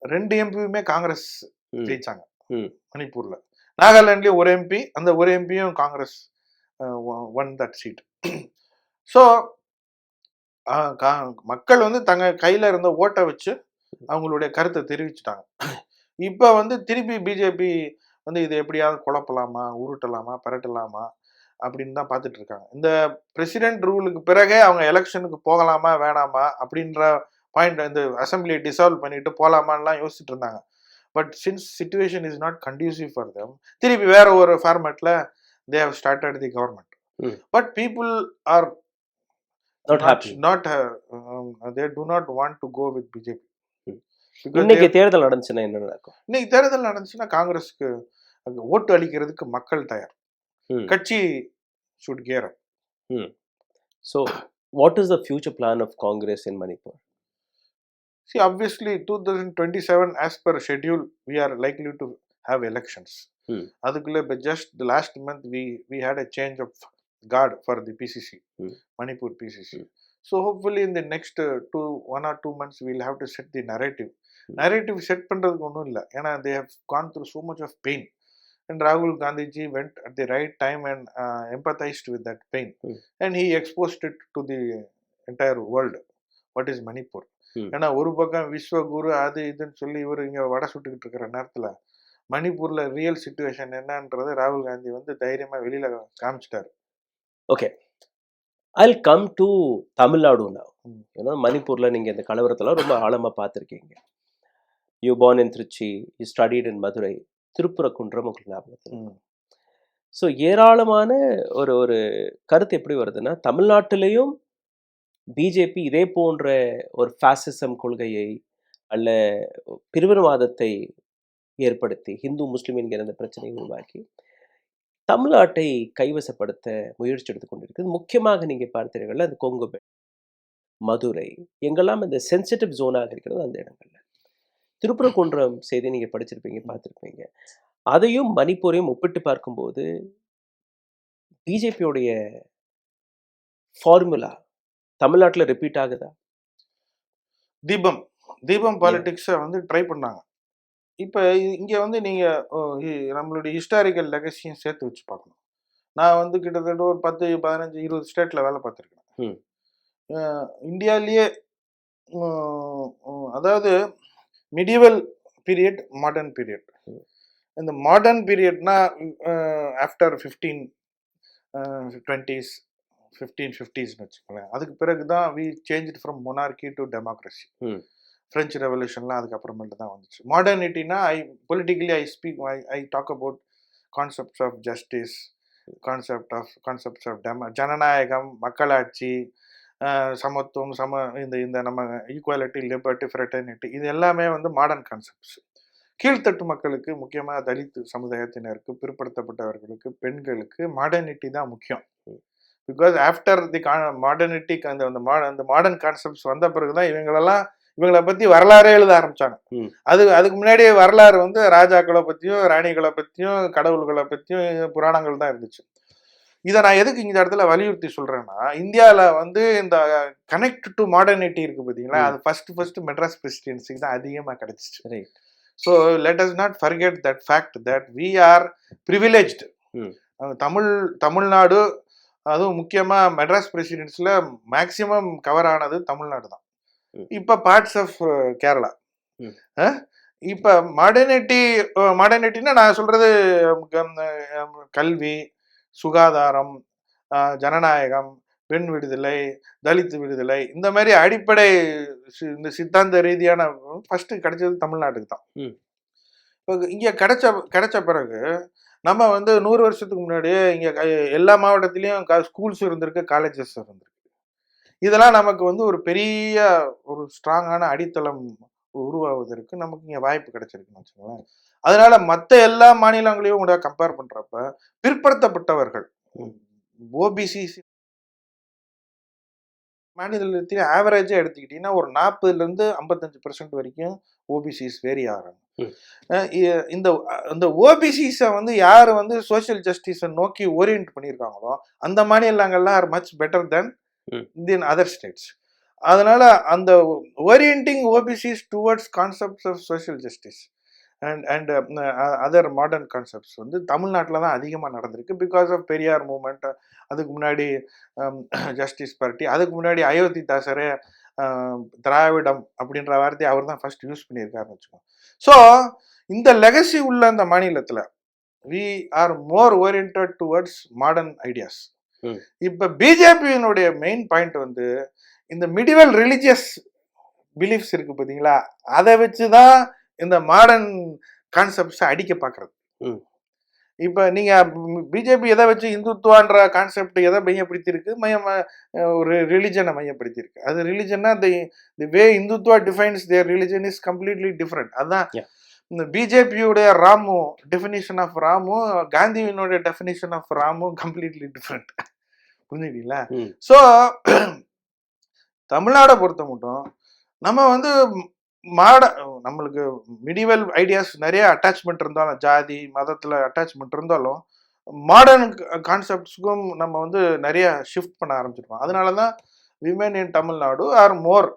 2 எம்பியுமே காங்கிரஸ் ஜெயிச்சாங்க மணிப்பூர்ல. நாகாலாண்ட்லயும் ஒரு எம்பி, அந்த ஒரு எம்பியும் Congress won that seat. So மக்கள் வந்து தங்க கையில இருந்த ஓட்டை வச்சு அவங்களுடைய கருத்தை தெரிவிச்சுட்டாங்க. இப்போ வந்து திருப்பி பிஜேபி வந்து இதை எப்படியாவது குழப்பலாமா, உருட்டலாமா, பரட்டலாமா அப்படின்னு தான் பார்த்துட்டு இருக்காங்க. இந்த பிரசிடென்ட் ரூலுக்கு பிறகே அவங்க எலெக்ஷனுக்கு போகலாமா வேணாமா அப்படின்ற பாயிண்ட், இந்த அசம்பிளியை டிசால்வ் பண்ணிட்டு போகலாமான்லாம் யோசிச்சுட்டு இருந்தாங்க. But since situation is not conducive for them, திருப்பி வேற ஒரு ஃபார்மேட்ல they have started the government. But people are they do not want to go with BJP. இன்னைக்கு தேர்தல் நடந்துச்சுன்னா என்ன நடக்கும்? இன்னைக்கு தேர்தல் நடந்துச்சுன்னா காங்கிரஸ்க்கு ஓட்டு அளிக்கிறதுக்கு மக்கள் தயார். கட்சி should gear up. So what is the future plan of Congress in Manipur? See, obviously 2027 as per schedule we are likely to have elections. ம். அதுக்குள்ள இப்போ just the last month we had a change of guard for the PCC, ம். Manipur PCC. So hopefully in the next 1 or 2 months we'll have to set the narrative. Narrative set பண்றதுக்கு ஒன்றும் இல்லை, ஏன்னா they have gone through so much of pain. And Rahul Gandhi ji went at the right time and empathized with that pain. And he exposed it to the entire world. What is Manipur? ஏன்னா ஒரு பக்கம் விஸ்வகுரு அது இதுன்னு சொல்லி இவர் இங்கே வடை சுட்டுக்கிட்டு இருக்கிற நேரத்தில் மணிப்பூரில் ரியல் சிச்சுவேஷன் என்னன்றதை ராகுல் காந்தி வந்து தைரியமாக வெளியில் காமிச்சிட்டாரு. Okay, I'll come to Tamil Nadu now. ஏன்னா மணிப்பூரில் நீங்கள் இந்த கலவரத்தெல்லாம் ரொம்ப ஆழமாக பார்த்துருக்கீங்க. You born in Trichy, you studied in Madurai, Thiruparankundram உங்களுக்கு ஞாபகத்தில். ஸோ ஏராளமான ஒரு ஒரு கருத்து எப்படி வருதுன்னா, தமிழ்நாட்டிலையும் பிஜேபி இதே போன்ற ஒரு ஃபாசிசம் கொள்கையை அல்ல பிரிவினவாதத்தை ஏற்படுத்தி ஹிந்து முஸ்லிம் என்கிற அந்த பிரச்சனையை உருவாக்கி தமிழ்நாட்டை கைவசப்படுத்த முயற்சி எடுத்து கொண்டிருக்குது. முக்கியமாக நீங்கள் பார்த்தீர்கள் அது கொங்கு பெல்ட், மதுரை, எங்கெல்லாம் இந்த சென்சிட்டிவ் ஜோனாக இருக்கிறது அந்த இடங்கள்ல. திருப்புரக்குன்றம் செய்தி நீங்கள் படிச்சிருப்பீங்க, பார்த்துருப்பீங்க. அதையும் மணிப்பூரையும் ஒப்பிட்டு பார்க்கும்போது பிஜேபியோடைய ஃபார்முலா தமிழ்நாட்டில் ரிப்பீட் ஆகுதா? தீபம் பாலிடிக்ஸை வந்து ட்ரை பண்ணாங்க. இப்போ இங்கே வந்து நீங்கள் நம்மளுடைய ஹிஸ்டாரிக்கல் லெகசியும் சேர்த்து வச்சு பார்க்கணும். நான் வந்து கிட்டத்தட்ட ஒரு 10, 15, 20 ஸ்டேட்டில் வேலை பார்த்துருக்கேன். இந்தியாவிலேயே அதாவது மிடிவல் பீரியட், மாடர்ன் பீரியட். இந்த மாடர்ன் பீரியட்னா ஆஃப்டர் 1520s 1550ஸ்னு வச்சுக்கோங்களேன். அதுக்கு பிறகு தான் we change from monarchy to democracy. French ரெவல்யூஷன்லாம் அதுக்கப்புறமேட்டு தான் வந்துச்சு. மாடர்னிட்டினா politically I talk about concepts of justice, concepts of ஜனநாயகம், மக்களாட்சி, சமத்துவம், இந்த நம்ம ஈக்குவாலிட்டி, லிபர்ட்டி, ஃப்ரெட்டர்னிட்டி, இது எல்லாமே வந்து மாடர்ன் கான்செப்ட்ஸ். கீழ்த்தட்டு மக்களுக்கு, முக்கியமாக தலித் சமுதாயத்தினருக்கு, பிற்படுத்தப்பட்டவர்களுக்கு, பெண்களுக்கு மாடர்னிட்டி தான் முக்கியம். பிகாஸ் ஆஃப்டர் தி மாடர்னிட்டி அந்த மாடர்ன் கான்செப்ட்ஸ் வந்த பிறகுதான் இவங்களை பற்றி வரலாறே எழுத ஆரம்பிச்சாங்க. அதுக்கு முன்னாடி வரலாறு வந்து ராஜாக்களை பற்றியும் ராணிகளை பற்றியும் கடவுள்களை பற்றியும் புராணங்கள் தான் இருந்துச்சு. இதை நான் எதுக்கு இந்த இடத்துல வலியுறுத்தி சொல்றேன்னா, இந்தியாவில் வந்து இந்த கனெக்ட் டு மாடர்னிட்டி இருக்கு பார்த்தீங்களா, அது ஃபர்ஸ்ட் மெட்ராஸ் பிரசிடென்சிக்கு தான் அதிகமாக கிடைச்சிச்சு. So let us not forget that fact that we are privileged. Tamil Nadu, அதுவும் முக்கியமாக மெட்ராஸ் பிரசிடென்சியில் மேக்சிமம் கவர் ஆனது தமிழ்நாடு தான். இப்போ பார்ட்ஸ் ஆஃப் கேரளா. இப்போ மாடர்னிட்டின்னா நான் சொல்றது கல்வி, சுகாதாரம், ஜனநாயகம், பெண் விடுதலை, தலித் விடுதலை, இந்த மாதிரி அடிப்படை இந்த சித்தாந்த ரீதியான ஃபர்ஸ்ட் கிடைச்சது தமிழ்நாட்டுக்கு தான். இப்போ இங்கே கிடைச்ச பிறகு நம்ம வந்து 100 வருஷத்துக்கு முன்னாடியே இங்கே எல்லா மாவட்டத்திலையும் ஸ்கூல்ஸ் இருந்திருக்கு, காலேஜஸ் இருந்திருக்கு. இதெல்லாம் நமக்கு வந்து ஒரு பெரிய ஒரு ஸ்ட்ராங்கான அடித்தளம் உருவாவதற்கு நமக்கு இங்கே வாய்ப்பு கிடைச்சிருக்குன்னு வச்சுக்கோங்களேன். அதனால மற்ற எல்லா மாநிலங்களையும் கூட கம்பேர் பண்றப்ப பிற்படுத்தப்பட்டவர்கள், ஓபிசி மாநிலத்தில் ஆவரேஜா எடுத்துக்கிட்டீங்கன்னா ஒரு 40% 55% வரைக்கும் ஓபிசிஸ் வேரி ஆகிறாங்க. இந்த ஓபிசிஸை வந்து யார் வந்து சோசியல் ஜஸ்டிஸை நோக்கி ஓரியன்ட் பண்ணியிருக்காங்களோ அந்த மாநிலங்கள்லாம் are much better then in other states. அதனால அந்த orienting OBCs towards concepts of social justice and other modern concepts வந்து தமிழ்நாட்டில் தான் அதிகமாக நடந்திருக்கு. பிகாஸ் ஆஃப் பெரியார் மூமெண்ட், அதுக்கு முன்னாடி ஜஸ்டிஸ் பார்ட்டி, அதுக்கு முன்னாடி அயோத்தி தாசரே திராவிடம் அப்படின்ற வார்த்தையை அவர் தான் ஃபர்ஸ்ட் யூஸ் பண்ணியிருக்காருன்னு வச்சுக்கோங்க. ஸோ இந்த லெகசி உள்ள அந்த மாநிலத்தில் we are more oriented towards modern ideas. இப்போ பிஜேபியினுடைய மெயின் பாயிண்ட் வந்து இந்த மிடிவல் ரிலிஜியஸ் பிலீஃப்ஸ் இருக்கு பார்த்தீங்களா, அதை வச்சு தான் இந்த மாடர்ன் கான்செப்ட்ஸை அடிக்க பார்க்கறது. இப்போ நீங்கள் பிஜேபி எதை வச்சு இந்துத்துவான்ற கான்செப்ட் எதை மையப்படுத்தியிருக்கு, ஒரு ரிலிஜனை மையப்படுத்தியிருக்கு. அது ரிலிஜன்னா the way Hindutva defines their religion is completely different. அதுதான் இந்த பிஜேபியுடைய ராமு டெஃபினிஷன் ஆஃப் ராமு, காந்தியினுடைய definition of Ram completely different. புரிஞ்சுக்கிட்டீங்களா? ஸோ தமிழ்நாடை பொறுத்த மட்டும் நம்ம வந்து நம்மளுக்கு மிடிவல் ஐடியாஸ் நிறைய அட்டாச்மெண்ட் இருந்தாலும், ஜாதி மதத்துல அட்டாச்மெண்ட் இருந்தாலும், மாடர்ன் கான்செப்ட்ஸ்க்கும் நம்ம வந்து நிறைய ஷிஃப்ட் பண்ண ஆரம்பிச்சிருக்கோம். அதனாலதான் women in Tamil Nadu are more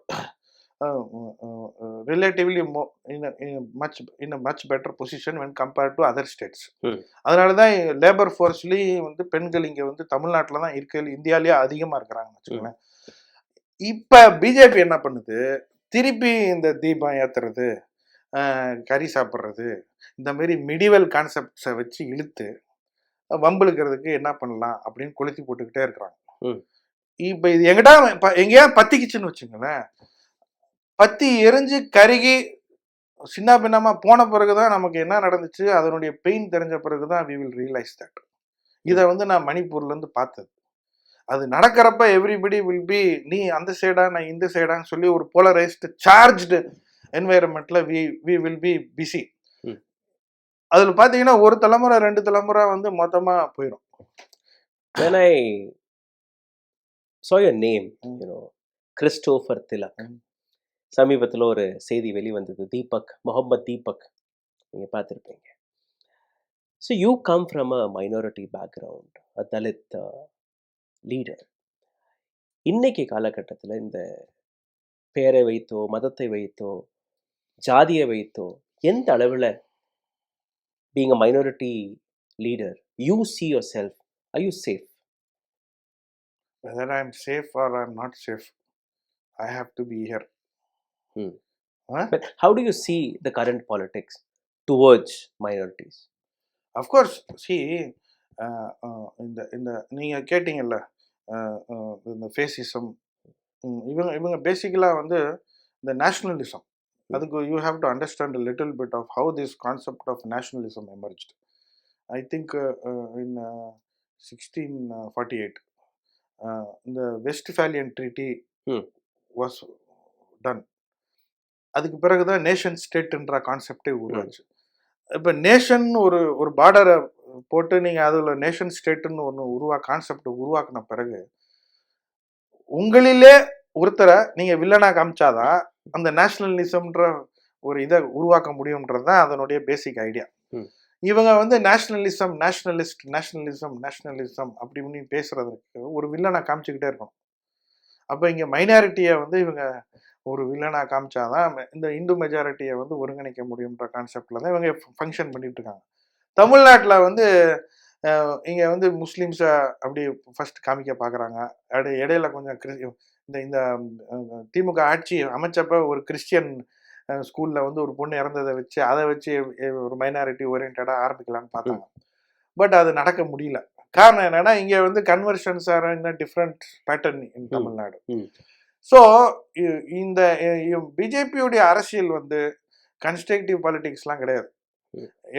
relatively in much better position when compared to other states. அதனாலதான் லேபர் ஃபோர்ஸ்லயும் வந்து பெண்கள் இங்க வந்து தமிழ்நாட்டில் தான் இருக்க இந்தியாலேயே அதிகமா இருக்கிறாங்கன்னு வச்சுக்கோங்களேன். இப்ப பிஜேபி என்ன பண்ணுது, திருப்பி இந்த தீபம் ஏத்துறது, கறி சாப்பிட்றது, இந்த மாதிரி மிடிவல் கான்செப்ட்ஸை வச்சு இழுத்து வம்பிழுக்கிறதுக்கு என்ன பண்ணலாம் அப்படின்னு கொளுத்தி போட்டுக்கிட்டே இருக்கிறாங்க. இப்ப இது எங்கேயா பத்திக்குச்சுன்னு வச்சுங்களேன், பத்தி எரிஞ்சு கருகி சின்ன பின்னமா போன பிறகுதான் நமக்கு என்ன நடந்துச்சு அதனுடைய பெயின் தெரிஞ்ச பிறகுதான் we will realize that. இதை வந்து நான் மணிப்பூர்ல இருந்து பார்த்தது. அது நடக்கிறப்ப எவ்ரிபடி வில் பி நீ அந்த சைடா நான் இந்த சைடான்னு சொல்லி ஒரு போலரைஸ்டு சார்ஜ்டு என்வைரன்மெண்ட்ல வி வில் பி பிஸி. அதுல பாத்தீங்கன்னா ஒரு தலைமுறை 2 தலைமுறை வந்து மொத்தமா போயிடும். When I saw your name, Christopher Tilak, சமீபத்தில் ஒரு செய்தி வெளிவந்தது, முகமது தீபக், நீங்க பார்த்துருப்பீங்க. So you come from a minority background, a Dalit leader. இன்னைக்கு காலகட்டத்தில் இந்த பேரை வைத்தோ மதத்தை வைத்தோ ஜாதியை வைத்தோ எந்த அளவில் being a minority leader you see yourself, are you safe? Whether I'm safe or I'm not safe, I have to be here. But how do you see the current politics towards minorities? Of course, see, இந்த நீங்க கேட்டீங்கல்ல, இந்த ஃபேசிசம், இவங்க பேசிக்கலா வந்து இந்த நேஷனலிசம், அதுக்கு you have to understand a little bit of how this concept of nationalism emerged. I think in 1648 the Westphalian Treaty was done. அதுக்கு பிறகுதான் நேஷன் ஸ்டேட்ன்ற கான்செப்டே உருவாச்சு. இப்போ நேஷன் ஒரு பார்டரை போட்டு நீங்க அதுல நேஷன் ஸ்டேட்னு ஒன்று கான்செப்ட் உருவாக்குன பிறகு உங்களிலே ஒருத்தரை நீங்க வில்லனா காமிச்சாதான் அந்த நேஷனலிசம்ன்ற ஒரு இதை உருவாக்க முடியும்ன்றது தான் அதனுடைய பேசிக் ஐடியா. இவங்க வந்து நேஷனலிசம் அப்படின்னு பேசுறதுக்கு ஒரு வில்லனா காமிச்சுக்கிட்டே இருக்கணும். அப்போ இங்க மைனாரிட்டியை வந்து இவங்க ஒரு வில்லனா காமிச்சாதான் இந்த இந்து மெஜாரிட்டியை வந்து ஒருங்கிணைக்க முடியும்ன்ற கான்செப்ட்ல தான் இவங்க ஃபங்க்ஷன் பண்ணிட்டு இருக்காங்க. தமிழ்நாட்டில் வந்து இங்கே வந்து முஸ்லீம்ஸை அப்படி ஃபர்ஸ்ட் காமிக்க பார்க்குறாங்க. இடையில கொஞ்சம் இந்த திமுக ஆட்சி அமைச்சப்ப ஒரு கிறிஸ்டியன் ஸ்கூலில் வந்து ஒரு பொண்ணு இறந்ததை வச்சு அதை வச்சு ஒரு மைனாரிட்டி ஓரியன்டாக ஆரம்பிக்கலான்னு பார்த்தாங்க. பட் அது நடக்க முடியல. காரணம் என்னன்னா இங்கே வந்து conversions are in different pattern in Tamil Nadu. So இந்த பிஜேபியுடைய அரசியல் வந்து கன்ஸ்ட்ரக்டிவ் பாலிடிக்ஸ்லாம் கிடையாது.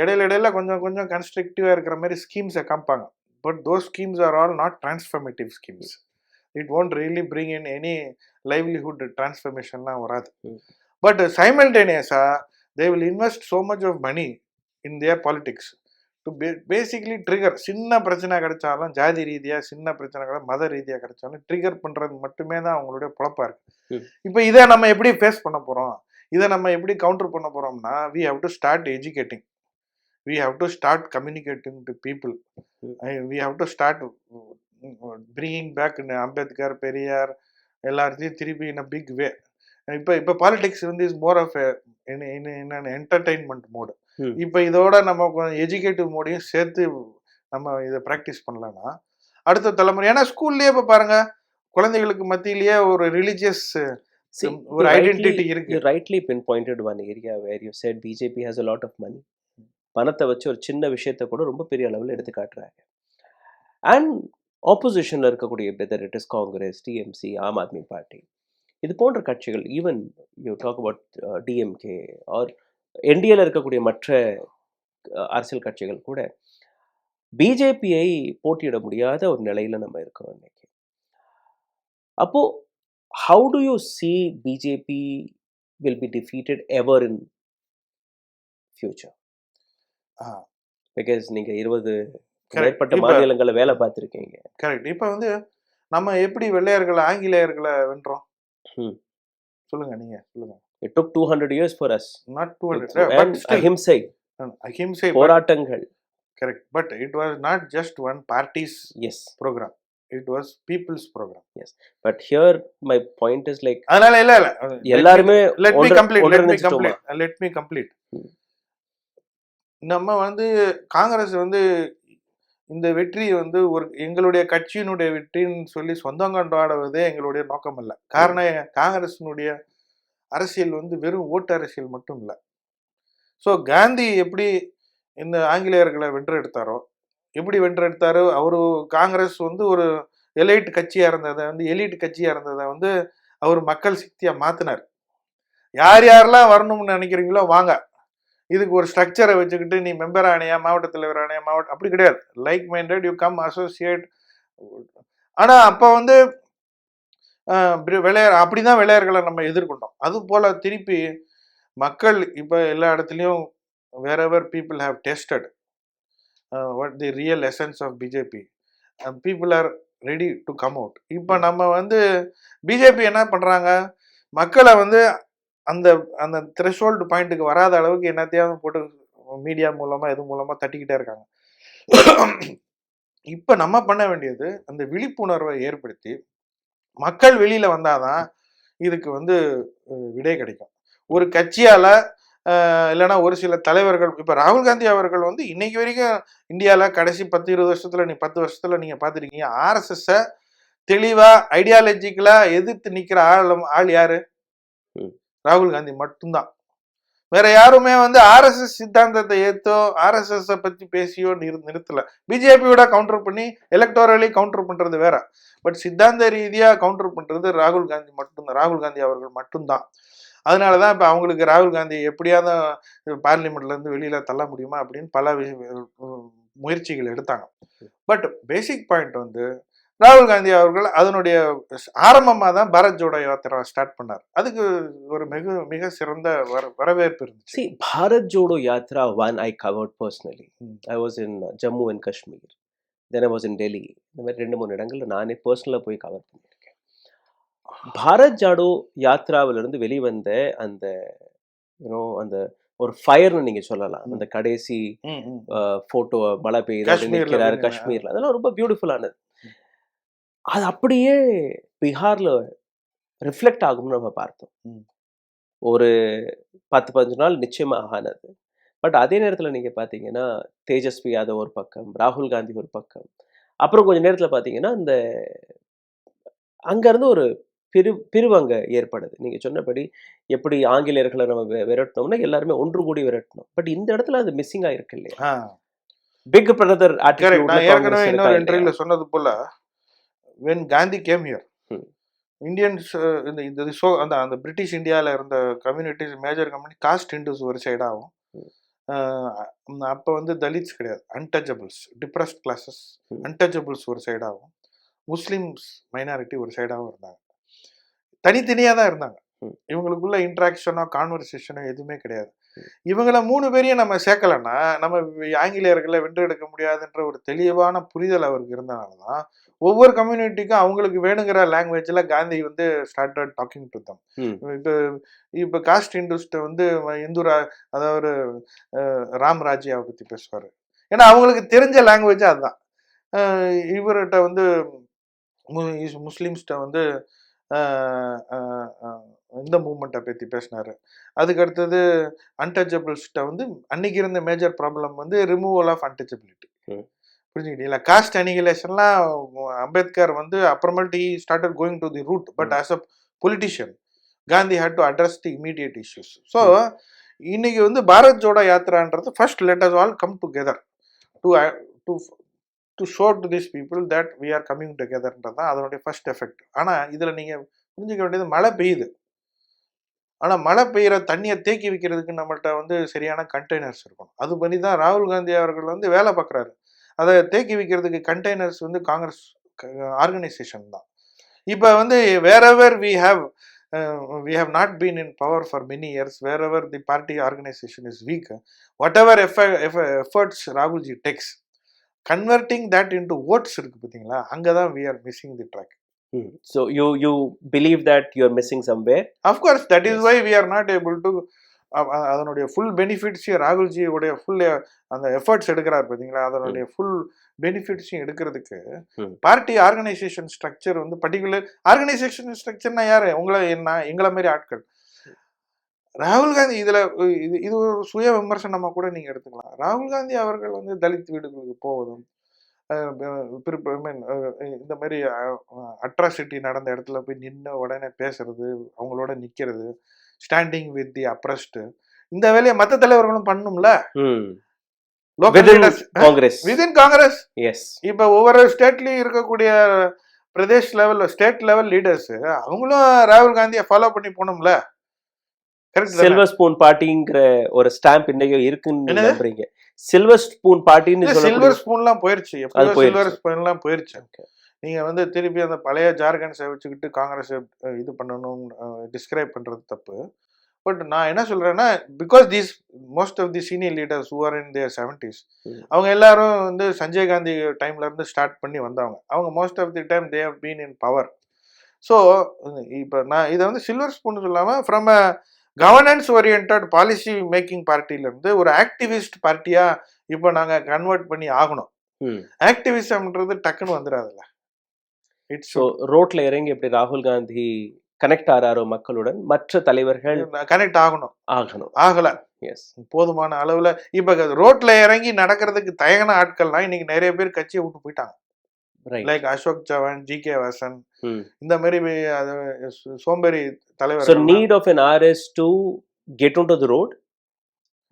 இடையில கொஞ்சம் கன்ஸ்ட்ரக்டிவாக இருக்கிற மாதிரி ஸ்கீம்ஸை காமிப்பாங்க. But those schemes are all not transformative schemes. It won't really bring in any livelihood டிரான்ஸ்ஃபர்மேஷன்லாம் வராது. பட் சைமல்டேனியஸாக they will invest so much of money in their politics to basically trigger. சின்ன பிரச்சனை கிடைச்சாலும், ஜாதி ரீதியாக சின்ன பிரச்சனை மத ரீதியாக கிடைச்சாலும் ட்ரிகர் பண்ணுறது மட்டுமே தான் அவங்களுடைய பொழப்பாக இருக்கு. இப்போ இதை நம்ம எப்படி ஃபேஸ் பண்ண போகிறோம், இதை நம்ம எப்படி கவுண்டர் பண்ண போகிறோம்னா, we have to start educating, we have to start communicating to people, we have to start bringing back Ambedkar, Periyar எல்லாத்தையும் திருப்பி இன் அ பிக் வே. இப்போ பாலிடிக்ஸ் வந்து is more of entertainment mode. இப்போ இதோட நம்ம கொஞ்சம் எஜுகேட்டிவ் மோடையும் சேர்த்து நம்ம இதை ப்ராக்டிஸ் பண்ணலன்னா அடுத்த தலைமுறை, ஏன்னா ஸ்கூல்லேயே இப்போ பாருங்க குழந்தைகளுக்கு மத்தியிலேயே ஒரு ரிலிஜியஸ் ஒரு ஐடென்டிட்டி இருக்கு. Rightly pinpointed one area where you said BJP has a lot of money. பணத்தை வச்சு ஒரு சின்ன விஷயத்தை கூட ரொம்ப பெரிய அளவில் எடுத்து காட்டுறாங்க. அண்ட் ஆப்போசிஷனில் இருக்கக்கூடிய whether it is Congress, TMC, Aam Aadmi party, இது போன்ற கட்சிகள், even you talk about DMK or என்டிஏல இருக்கக்கூடிய மற்ற அரசியல் கட்சிகள் கூட பிஜேபியை போட்டியிட முடியாத ஒரு நிலையில நம்ம இருக்கிறோம் இன்னைக்கு. அப்போ how do you see BJP will be defeated ever in future? Because நீங்க 20 மேற்பட்ட மாநிலங்களை வேலை பார்த்துருக்கீங்க. கரெக்ட். இப்போ வந்து நம்ம எப்படி வெள்ளையர்களை ஆங்கிலேயர்களை வென்றோம் சொல்லுங்க, நீங்க சொல்லுங்க. It took 200 years for us. Not 200, And but still ahimsai ahimsai, போராட்டங்கள். correct. But it was not just one party's Yes. program. It was people's program. Yes. But here my point is like அதனால இல்ல எல்லாருமே let me complete. ஒன்றிணைஞ்சிட்டோமா? Let me complete. நம்ம வந்து காங்கிரஸ் வந்து இந்த வெற்றி வந்து ஒரு எங்களுடைய கட்சியினுடைய வெற்றின்னு சொல்லி சொந்தம் கொண்டாடுவதே எங்களுடைய நோக்கம் அல்ல. காரணம் காங்கிரஸினுடைய அரசியல் வந்து வெறும் ஓட்டு அரசியல் மட்டும் இல்லை. ஸோ காந்தி எப்படி இந்த ஆங்கிலேயர்களை வென்றெடுத்தாரோ, எப்படி வென்றெடுத்தாரோ, அவரு காங்கிரஸ் வந்து ஒரு எலைட் கட்சியா இருந்ததை வந்து அவர் மக்கள் சக்தியா மாத்தினார். யார் யாரெல்லாம் வரணும்னு நினைக்கிறீங்களோ வாங்க, இதுக்கு ஒரு ஸ்ட்ரக்சரை வச்சுக்கிட்டு நீ மெம்பர் ஆணையா, மாவட்ட தலைவர் ஆணையா, அப்படி கிடையாது. Like minded you come associate. ஆனா அப்ப வந்து அப்படிதான் வெள்ளையர்களை நம்ம எதிர்கொண்டோம். அது போல திருப்பி மக்கள் இப்ப எல்லா இடத்துலயும் wherever people have tested what the real essence of BJP, people are ready to come out. இப்ப நம்ம வந்து பிஜேபி என்ன பண்றாங்க, மக்களை வந்து அந்த அந்த த்ரெஷோல்டு பாயிண்ட்டுக்கு வராத அளவுக்கு என்னத்தையாவது போட்டு மீடியா மூலமா இது மூலமா தட்டிக்கிட்டே இருக்காங்க. இப்ப நம்ம பண்ண வேண்டியது அந்த விழிப்புணர்வை ஏற்படுத்தி மக்கள் வெளியில வந்தாதான் இதுக்கு வந்து விடை கிடைக்கும். ஒரு கட்சியால இல்லைன்னா ஒரு சில தலைவர்கள், இப்ப ராகுல் காந்தி அவர்கள் வந்து இன்னைக்கு வரைக்கும் இந்தியால கடைசி 10-20 வருஷத்துல 10 வருஷத்துல நீங்க பாத்துருக்கீங்க, RSS தெளிவா ஐடியாலஜிக்கலா எதிர்த்து நிக்கிற ஆள் யாரு? ராகுல் காந்தி மட்டும்தான். வேற யாருமே வந்து RSS சித்தாந்தத்தை ஏத்தோ RSS பத்தி பேசியோ நிறுத்தல. பிஜேபியோட கவுண்டர் பண்ணி எலக்டோரலி கவுண்டர் பண்றது வேற, பட் சித்தாந்த ரீதியா கவுண்டர் பண்றது ராகுல் காந்தி மட்டும்தான், ராகுல் காந்தி அவர்கள் மட்டும்தான். அதனாலதான் இப்ப அவங்களுக்கு ராகுல் காந்தி எப்படியாவது பார்லிமெண்ட்ல இருந்து வெளியில தள்ள முடியுமா அப்படின்னு பல முயற்சிகள் எடுத்தாங்க. பட் பேசிக் பாயிண்ட் வந்து ராகுல் காந்தி அவர்கள் அதனுடைய ஆரம்பமா தான் பாரத் ஜோடோ யாத்திரா ஸ்டார்ட் பண்ணார். அதுக்கு ஒரு மிக சிறந்த வரவேற்பு இருந்துச்சு. See, Bharat Jodo Yatra one I covered personally. I was in Jammu and Kashmir. Then I was in Delhi. இந்த மாதிரி 2-3 இடங்கள்ல நானே பர்சனலா போய் கவர் பண்ணியிருக்கேன். பாரத் ஜாடோ யாத்ராவிலிருந்து வெளிவந்த அந்த அந்த ஒரு ஃபயர்னு நீங்க சொல்லலாம். அந்த கடைசி போட்டோ மழை பெய்யுது நிற்கிறாரு காஷ்மீர்ல, அதெல்லாம் ரொம்ப பியூட்டிஃபுல்லானது. அது அப்படியே பீகார்ல ரிஃப்ளெக்ட் ஆகும்னு நம்ம பார்த்தோம். ஒரு 10-15 நாள் நிச்சயமா ஆனது. பட் அதே நேரத்தில் நீங்க பாத்தீங்கன்னா தேஜஸ்வி யாதவ் ஒரு பக்கம், ராகுல் காந்தி ஒரு பக்கம், அப்புறம் கொஞ்ச நேரத்துல பாத்தீங்கன்னா இந்த அங்க இருந்து ஒரு பிரிவு அங்க ஏற்படுது. நீங்க சொன்னபடி எப்படி ஆங்கிலேயர்களை நம்ம விரட்டணும்னா எல்லாருமே ஒன்று கூடி விரட்டணும். பட் இந்த இடத்துல அது மிஸ்ஸிங் ஆயிருக்கு இல்லையா? Big brother attitude. நான் ஏற்கனவே இன்னொரு இன்டர்வியூல சொன்னது போல, when Gandhi came here, Indians அந்த பிரிட்டிஷ் இந்தியாவில் இருந்த communities, major community cost Hindus ஒரு சைடாகவும், அப்போ வந்து தலித்ஸ் கிடையாது, அன்டச்சபிள்ஸ், டிப்ரெஸ்ட் கிளாஸஸ் அன்டச்சபிள்ஸ் ஒரு சைடாகவும், முஸ்லிம்ஸ் மைனாரிட்டி ஒரு சைடாகவும் இருந்தாங்க. தனித்தனியாக தான் இருந்தாங்க. இவங்களுக்குள்ள இன்ட்ராக்ஷனோ கான்வர்சேஷனோ எதுவுமே கிடையாது. இவங்கள 3 பேரையும் நம்ம சேர்க்கலன்னா நம்ம ஆங்கிலேயர்களை வென்றெடுக்க முடியாதுன்ற ஒரு தெளிவான புரிதல் அவருக்கு இருந்தனாலதான் ஒவ்வொரு கம்யூனிட்டிக்கும் அவங்களுக்கு வேணுங்கிற லாங்குவேஜ்ல காந்தி வந்து ஸ்டார்டட் டாக்கிங் டு தம். இப்ப காஸ்ட் இண்டஸ்ட்ரி வந்து அதாவது ராம்ராஜ்யாவை பத்தி பேசுவாரு. ஏன்னா அவங்களுக்கு தெரிஞ்ச லாங்குவேஜ் அதுதான். இவர்கிட்ட வந்து முஸ்லிம்ஸ்ட வந்து இந்த மூமெண்ட்டை பற்றி பேசினாரு. அதுக்கு அடுத்தது அன்டச்சபிள்ஸ்கிட்ட வந்து அன்னைக்கு இருந்த மேஜர் ப்ராப்ளம் வந்து ரிமூவல் ஆஃப் அன்டச்சபிலிட்டி. புரிஞ்சுக்கிட்டீங்களா? காஸ்ட் அனிகிலேஷன்லாம் அம்பேத்கர் வந்து அப்புறமேட்டு he started going to the root, but as a politician Gandhi had to address the immediate issues. So இன்னைக்கு வந்து பாரத் ஜோடோ யாத்திரான்றது first let us all come together to show to this people that we are coming டுகெதர்ன்றது தான் அதனுடைய ஃபர்ஸ்ட் எஃபெக்ட். ஆனால் இதில் நீங்கள் புரிஞ்சுக்க வேண்டியது, மழை பெய்யுது. ஆனால் மழை பெய்கிற தண்ணியை தேக்கி வைக்கிறதுக்கு நம்மள்கிட்ட வந்து சரியான கண்டெய்னர்ஸ் இருக்கணும். அது பண்ணி தான் ராகுல் காந்தி அவர்கள் வந்து வேலை பார்க்குறாரு. அதை தேக்கி வைக்கிறதுக்கு கண்டெய்னர்ஸ் வந்து காங்கிரஸ் ஆர்கனைசேஷன் தான். இப்போ வந்து wherever we have not been in power for many years, wherever the party organization is weak, whatever efforts Rahul ji takes, converting that into votes இருக்கு பார்த்தீங்களா, அங்கே தான் we are missing the track. So you believe that you're missing somewhere? Of course, that is Yes. why we are not able to அதனுடைய ஃபுல் பெனிஃபிட்ஸையும் ராகுல்ஜியோடைய ஃபுல் அந்த எஃபர்ட்ஸ் எடுக்கிறார் பார்த்தீங்களா, அதனுடைய ஃபுல் பெனிஃபிட்ஸையும் எடுக்கிறதுக்கு பார்ட்டி ஆர்கனைசேஷன் ஸ்ட்ரக்சர் வந்து பர்டிகுலர் ஆர்கனைசேஷன் ஸ்ட்ரக்சர்னா யாரு, உங்களை என்ன எங்களை மாதிரி ஆட்கள். ராகுல் காந்தி இதுல இது ஒரு சுய விமர்சனமா கூட நீங்க எடுத்துக்கலாம். ராகுல் காந்தி அவர்கள் வந்து தலித் வீடுகளுக்கு போவதும் இந்த மாதிரி அட்ராசிட்டி நடந்த இடத்துல போய் நின்று உடனே பேசுறது, அவங்களோட நிக்கிறது, ஸ்டாண்டிங் வித் தி அப்ரஸ்ட், இந்த வேலையை மற்ற தலைவர்களும் பண்ணும்ல. விதின் காங்கிரஸ் இப்ப ஒவ்வொரு ஸ்டேட்லயும் இருக்கக்கூடிய Pradesh level state level leaders அவங்களும் ராகுல் காந்தியை ஃபாலோ பண்ணி போகணும்ல. சில்வர் ஸ்பூன் பார்ட்டிங்கிற ஒரு ஸ்டாம்ப் இன்னைக்கு இருக்குன்னு நம்புறீங்க? சில்வர் ஸ்பூன் பார்ட்டின்னு சில்வர் ஸ்பூன்லாம் போயிருச்சு, சில்வர் ஸ்பூன்லாம் போயிருச்சு. நீங்க வந்து திருப்பி அந்த பழைய ஜார்கன்ஸை வச்சுக்கிட்டு காங்கிரஸ் இது பண்ணணும் டிஸ்கிரைப் பண்றது தப்பு. பட் நான் என்ன சொல்றேன்னா, because these most of the senior leaders who are in their 70s அவங்க எல்லாரும் வந்து சஞ்சய் காந்தி டைம்ல இருந்து ஸ்டார்ட் பண்ணி வந்தவங்க. அவங்க most of the time they have been in power. So இப்போ நான் இதை வந்து சில்வர் ஸ்பூன் சொல்லாம from a governance orient policy making பார்ட்டில இருந்து ஒரு ஆக்டிவிஸ்ட் பார்ட்டியா இப்போ நாங்க கன்வெர்ட் பண்ணி ஆகணும். ஆக்டிவிசம்ன்றது டக்குன்னு வந்துடாதுல்ல. இட்ஸ் ரோட்ல இறங்கி எப்படி ராகுல் காந்தி கனெக்ட் ஆறாரோ மக்களுடன், மற்ற தலைவர்கள் கனெக்ட் ஆகல. போதுமான அளவுல இப்ப ரோட்ல இறங்கி நடக்கிறதுக்கு தயங்கின ஆட்கள்னா இன்னைக்கு நிறைய பேர் கட்சியை விட்டு போயிட்டாங்க. Like Ashok Chavan, G K. வாசன், இந்த மாதிரி சோம்பேறி தலைவர். So need of an RS to get onto the road.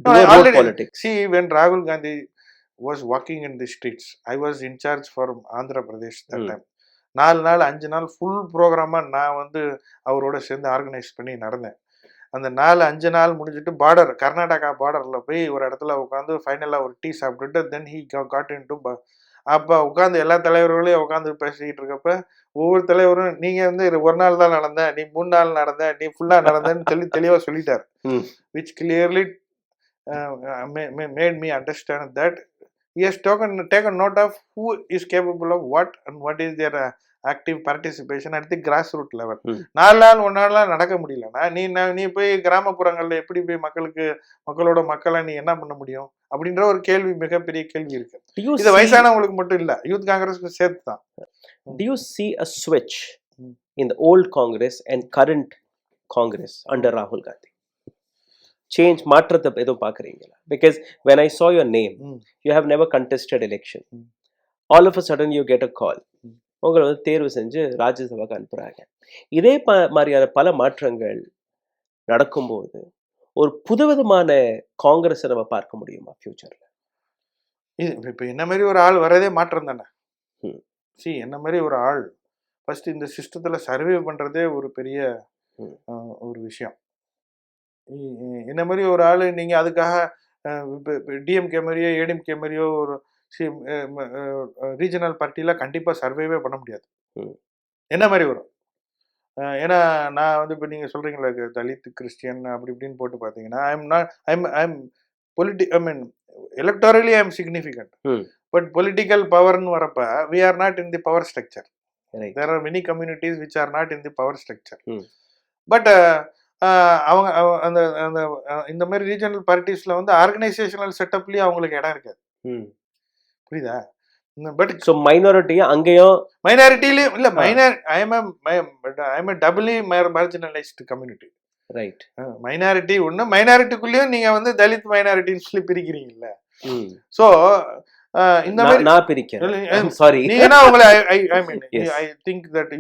Already politics. See, when Rahul Gandhi was walking in the streets, I was in charge for Andhra Pradesh that time. 4 நாள் 5 நாள் ஃபுல் ப்ரோக்ராமா நான் வந்து அவரோட சேர்ந்து ஆர்கனைஸ் பண்ணி நடந்தேன். அந்த 4-5 நாள் முடிஞ்சிட்டு பார்டர் கர்நாடகா பார்டர்ல போய் ஒரு இடத்துல உட்காந்து ஃபைனலா ஒரு டீ சாப்பிட்டுட்டு then he got in to அப்போ உட்காந்து எல்லா தலைவர்களையும் உட்காந்து பேசிக்கிட்டு இருக்கப்ப ஒவ்வொரு தலைவரும் நீங்க வந்து ஒரு நாள் தான் நடந்த, நீ 3 நாள் நடந்த, நீ ஃபுல்லா நடந்தன்னு தெளிவா சொல்லிட்டார். Which clearly made me understand that he has taken note of who is capable of what and what is their active participation at the grassroots level. 4 நாள் 1 நாள்லாம் நடக்க முடியலன்னா நீ போய் கிராமப்புறங்கள்ல எப்படி போய் மக்களோட மக்களை நீ என்ன பண்ண முடியும் அப்படின்ற ஒரு கேள்வி, மிகப்பெரிய கேள்வி இருக்கு. இது வயசானவங்களுக்கு மட்டும் இல்ல, யூத் காங்கிரஸ்க்கு சேர்த்து தான். Do you see a switch in the old Congress and current Congress under Rahul Gandhi? Change மாற்றத்தை எதுவும் பார்க்குறீங்களா? Because when I saw your name, you have never contested election. All of a sudden you get a call. உங்களை வந்து தேர்வு செஞ்சு ராஜ்யசபாக்கு அனுப்புறாங்க. இதே மாதிரியான பல மாற்றங்கள் நடக்கும்போது ஒரு புதுவிதமான காங்கிரஸை நம்ம பார்க்க முடியுமா ஃபியூச்சர்ல? இப்போ என்ன மாதிரி ஒரு ஆள் வரதே மாற்றம் தானே. என்ன மாதிரி ஒரு ஆள் ஃபர்ஸ்ட் இந்த சிஸ்டத்துல சர்வே பண்றதே ஒரு பெரிய ஒரு விஷயம். என்ன மாதிரி ஒரு ஆள் நீங்கள் அதுக்காக டிஎம்கே மாதிரியோ ஏடிஎம்கே மாதிரியோ ஒரு ரீஜனல் பார்ட்டியில் கண்டிப்பாக சர்வேவே பண்ண முடியாது. என்ன மாதிரி வரும்? ஏன்னா நான் வந்து இப்போ நீங்கள் சொல்கிறீங்களா தலித் கிறிஸ்டியன் அப்படி இப்படின்னு போட்டு பார்த்தீங்கன்னா electorally I am significant. But political பவர்னு வரப்ப we are not in the power structure. There are many communities which are not in the power structure. But அவங்க அந்த அந்த இந்த மாதிரி ரீஜனல் பார்ட்டிஸ்ல வந்து ஆர்கனைசேஷனல் செட்டப்லயும் அவங்களுக்கு இடம் இருக்காது. புரியுதா? பட் ஸோ மைனாரிட்டியும் அங்கேயும் மைனாரிட்டிலையும் இல்லை, I am doubly marginalised community. Right. Minority ஒன்று, மைனாரிட்டிக்குள்ளேயும் நீங்க வந்து தலித் மைனாரிட்டின்னு சொல்லி பிரிக்கிறீங்கல்ல. ஸோ இந்த மாதிரி நான் பிரிக்கிறேன். சாரி, நீங்கன்னா உங்களை I think that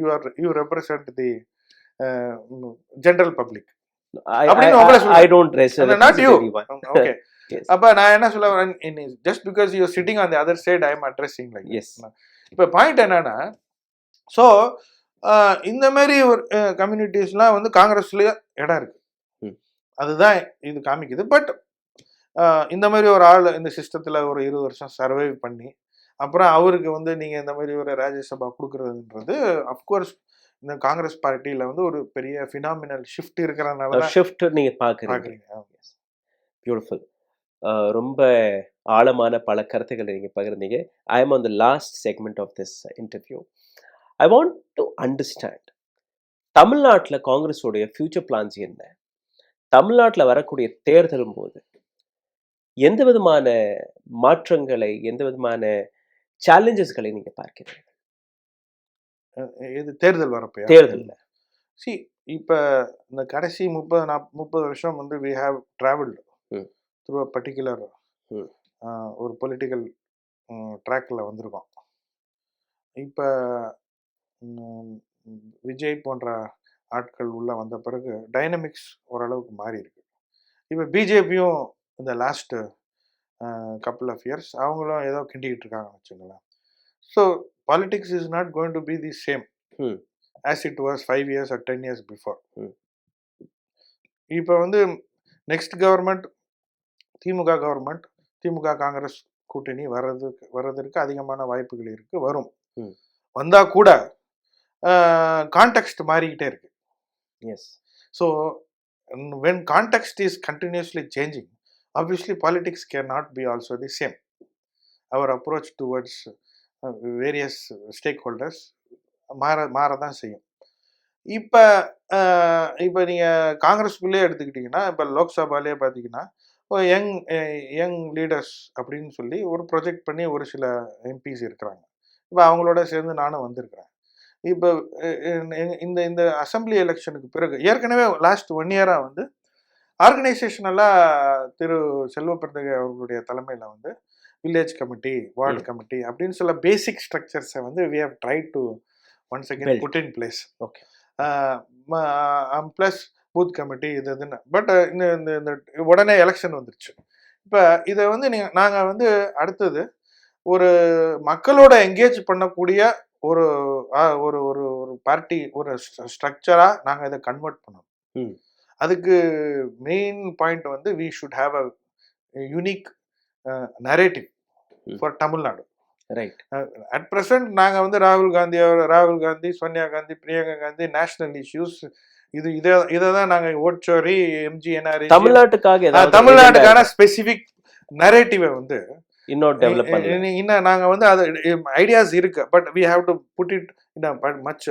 you represent the general public. I don't wrestle not you. Okay. Yes. அப்ப நான் என்ன சொல்ல வரேன், just because you are sitting on the other side I am addressing like yes. இப்ப பாயிண்ட் என்னன்னா, சோ இந்த மாதிரி ஒரு கம்யூனிட்டிஸ்லாம் வந்து காங்கிரஸ்ல இடம் இருக்கு, அதுதான் இது காமிக்குது. பட் இந்த மாதிரி ஒரு ஆள் இந்த சிஸ்டத்துல ஒரு 20 வருஷம் சர்வைவ் பண்ணி அப்புறம் அவருக்கு வந்து நீங்க இந்த மாதிரி ஒரு ராஜ்யசபா கொடுக்கறதுன்றது அப்கோர்ஸ் இந்த காங்கிரஸ் பார்ட்டியில வந்து ஒரு பெரிய ஃபினாமினல் ஷிஃப்ட் இருக்கிறதுனால ஷிஃப்ட் நீங்க பாக்குறீங்க. பியூட்டிஃபுல். ரொம்ப ஆழமான பல கருத்துக்களை நீங்க பகிர்ந்தீங்க. I am on the last segment of this interview. I want to understand, தமிழ்நாட்டில் காங்கிரஸோடைய ஃபியூச்சர் பிளான்ஸ் என்ன? தமிழ்நாட்டில் வரக்கூடிய தேர்தலும் போது எந்த விதமான மாற்றங்களை, எந்த விதமான சேலஞ்சஸ்களை நீங்க பார்க்கிறீர்கள்? இது தேர்தல் வரப்போ தேர்தலில் இப்போ இந்த கடைசி 30 வருஷம் வந்து we have travelled through a particular ஒரு பொலிட்டிக்கல் ட்ராக்கில் வந்திருக்கோம். இப்போ விஜய் போன்ற ஆட்கள் உள்ளே வந்த பிறகு டைனமிக்ஸ் ஓரளவுக்கு மாறி இருக்கு. இப்போ பிஜேபியும் இந்த லாஸ்ட் கப்புள் ஆஃப் இயர்ஸ் அவங்களும் ஏதோ கிண்டிக்கிட்டு இருக்காங்கன்னு வச்சுங்களேன். So politics is not going to be the same as it was 5 years or 10 years before. இப்போ வந்து நெக்ஸ்ட் கவர்மெண்ட் திமுக கவர்மெண்ட், திமுக காங்கிரஸ் கூட்டணி வர்றதற்கு அதிகமான வாய்ப்புகள் இருக்கு. வரும், வந்தா கூட கான்டெக்ஸ்ட் மாறிக்கிட்டே இருக்கு. Yes. So when context is continuously changing, obviously politics cannot be also the same. Our approach towards various stakeholders மாறதான் செய்யும். இப்போ நீங்கள் காங்கிரஸ்குள்ளே எடுத்துக்கிட்டிங்கன்னா, இப்போ லோக்சபாலே பார்த்தீங்கன்னா யங் லீடர்ஸ் அப்படின்னு சொல்லி ஒரு ப்ரொஜெக்ட் பண்ணி ஒரு சில எம்பிஸ் இருக்கிறாங்க. இப்போ அவங்களோட சேர்ந்து நானும் வந்திருக்கிறேன். இப்போ இந்த அசம்பிளி எலெக்ஷனுக்கு பிறகு ஏற்கனவே லாஸ்ட் 1 year வந்து ஆர்கனைசேஷனலாக திரு செல்வப்பிரதகை அவர்களுடைய தலைமையில் வந்து வில்லேஜ் கமிட்டி, வார்டு கமிட்டி அப்படின்னு சில பேசிக் ஸ்ட்ரக்சர்ஸை வந்து we have tried to once again put in place. Okay. Plus booth committee இதுன்னு. பட் இந்த உடனே எலெக்ஷன் வந்துருச்சு. இப்போ இதை வந்து நாங்கள் வந்து அடுத்தது ஒரு மக்களோட என்கேஜ் பண்ணக்கூடிய ஒரு ஒரு ஒரு ஒரு பார்ட்டி, ஒரு ஸ்ட்ரக்சராக நாங்கள் இதை கன்வெர்ட் பண்ணோம். அதுக்கு மெயின் பாயிண்ட் வந்து we should have a unique narrative for Tamil Nadu. Right. At present நாங்கள் வந்து ராகுல் காந்தி, சோனியா காந்தி, பிரியங்கா காந்தி, நேஷனல் இஷ்யூஸ் இதை தான் நாங்கள் ஓட்சோரி எம்ஜிஎன்ஆர் தமிழ்நாட்டுக்கான ஸ்பெசிஃபிக் நரேட்டிவை வந்து இன்னும் டெவலப் பண்ணி இன்னும் நாங்கள் வந்து அது ஐடியாஸ் இருக்கு. But we have to put it in much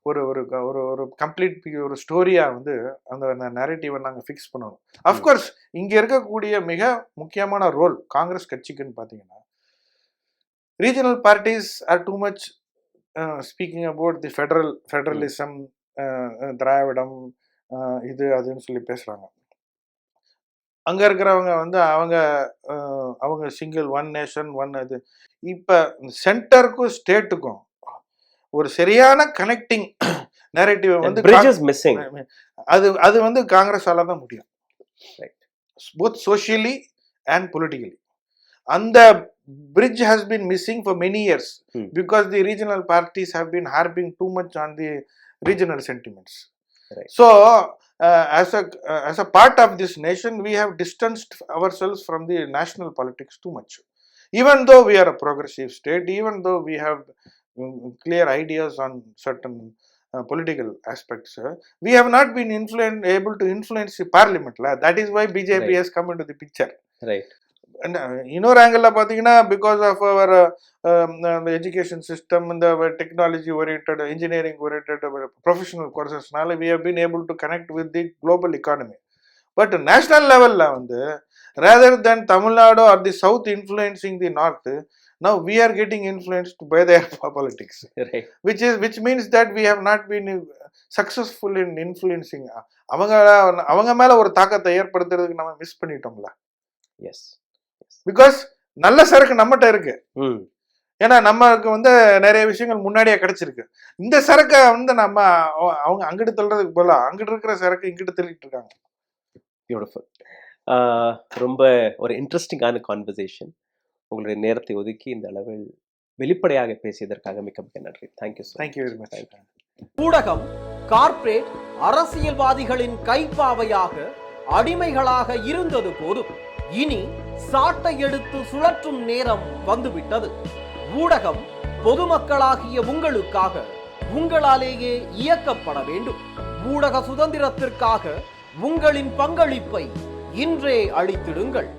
ஒரு ஒரு ஒரு கம்ப்ளீட் ஒரு ஸ்டோரியாக வந்து அந்த நரேட்டிவை நாங்கள் ஃபிக்ஸ் பண்ணணும். அஃப்கோர்ஸ் இங்கே இருக்கக்கூடிய மிக முக்கியமான ரோல் காங்கிரஸ் கட்சிக்குன்னு பார்த்தீங்கன்னா, regional parties R too much speaking about the federalism, திராவிடம், இது அதுன்னு சொல்லி பேசுகிறாங்க. அங்கே இருக்கிறவங்க வந்து அவங்க சிங்கிள், ஒன் நேஷன், ஒன் இது. இப்போ சென்டருக்கும் ஸ்டேட்டுக்கும் ஒரு சரியான கனெக்டிங் நரேட்டிவ் வந்து அது வந்து காங்கிரஸால தான் முடியும், போத் சோஷியலி அண்ட் பொலிட்டிக்கலி. அந்த bridge has been missing for many years because the regional parties have been harping too much on the regional sentiments. Right. So as a part of this nation, we have distanced ourselves from the national politics too much. Even though we are a progressive state, even though we have clear ideas on certain political aspects, we have not been able to influence the parliament. That is why BJP has come into the picture. Right. இன்னொரு ஆங்கிள் பார்த்தீங்கன்னா, because of our education system, இந்த technology oriented, engineering oriented professional கோர்சஸ்னால we have been able to connect with the global economy. But national லெவலில் வந்து rather than Tamil Nadu or the south influencing the north, now we are getting influenced by their politics. Right. which means that we have not been successful in influencing. அவங்க மேல ஒரு தாக்கத்தை ஏற்படுத்துறதுக்கு நம்ம மிஸ் பண்ணிட்டோம்ல. எஸ். பிகாஸ் நல்ல சரக்கு நம்மகிட்ட இருக்கு. ஏன்னா நமக்கு வந்து நிறைய விஷயங்கள் முன்னாடியே கிடைச்சிருக்கு. இந்த சரக்கை வந்து நம்ம அவங்க அங்கிட்டு தள்ளுறதுக்கு போல அங்கிட்டு இருக்கிற சரக்கு இங்கிட்டு தள்ளிட்டு இருக்காங்க. பியூட்டிஃபுல். ரொம்ப ஒரு இன்ட்ரெஸ்டிங்கான கான்வர்சேஷன். உங்களுடைய நேரத்தை ஒதுக்கி இந்த அளவில் வெளிப்படையாக பேசியதற்காக மிக்க மிக்க நன்றி. தேங்க்யூ. Thank you very much. ஊடகம் கார்ப்பரேட் அரசியல்வாதிகளின் கைப்பாவையாக அடிமைகளாக இருந்தது போதும், இனி சாட்டை எடுத்து சுழற்றும் நேரம் வந்துவிட்டது. ஊடகம் பொதுமக்களாகிய உங்களுக்காக, உங்களாலேயே இயக்கப்பட வேண்டும். ஊடக சுதந்திரத்திற்காக உங்களின் பங்களிப்பை இன்றே அளித்திடுங்கள்.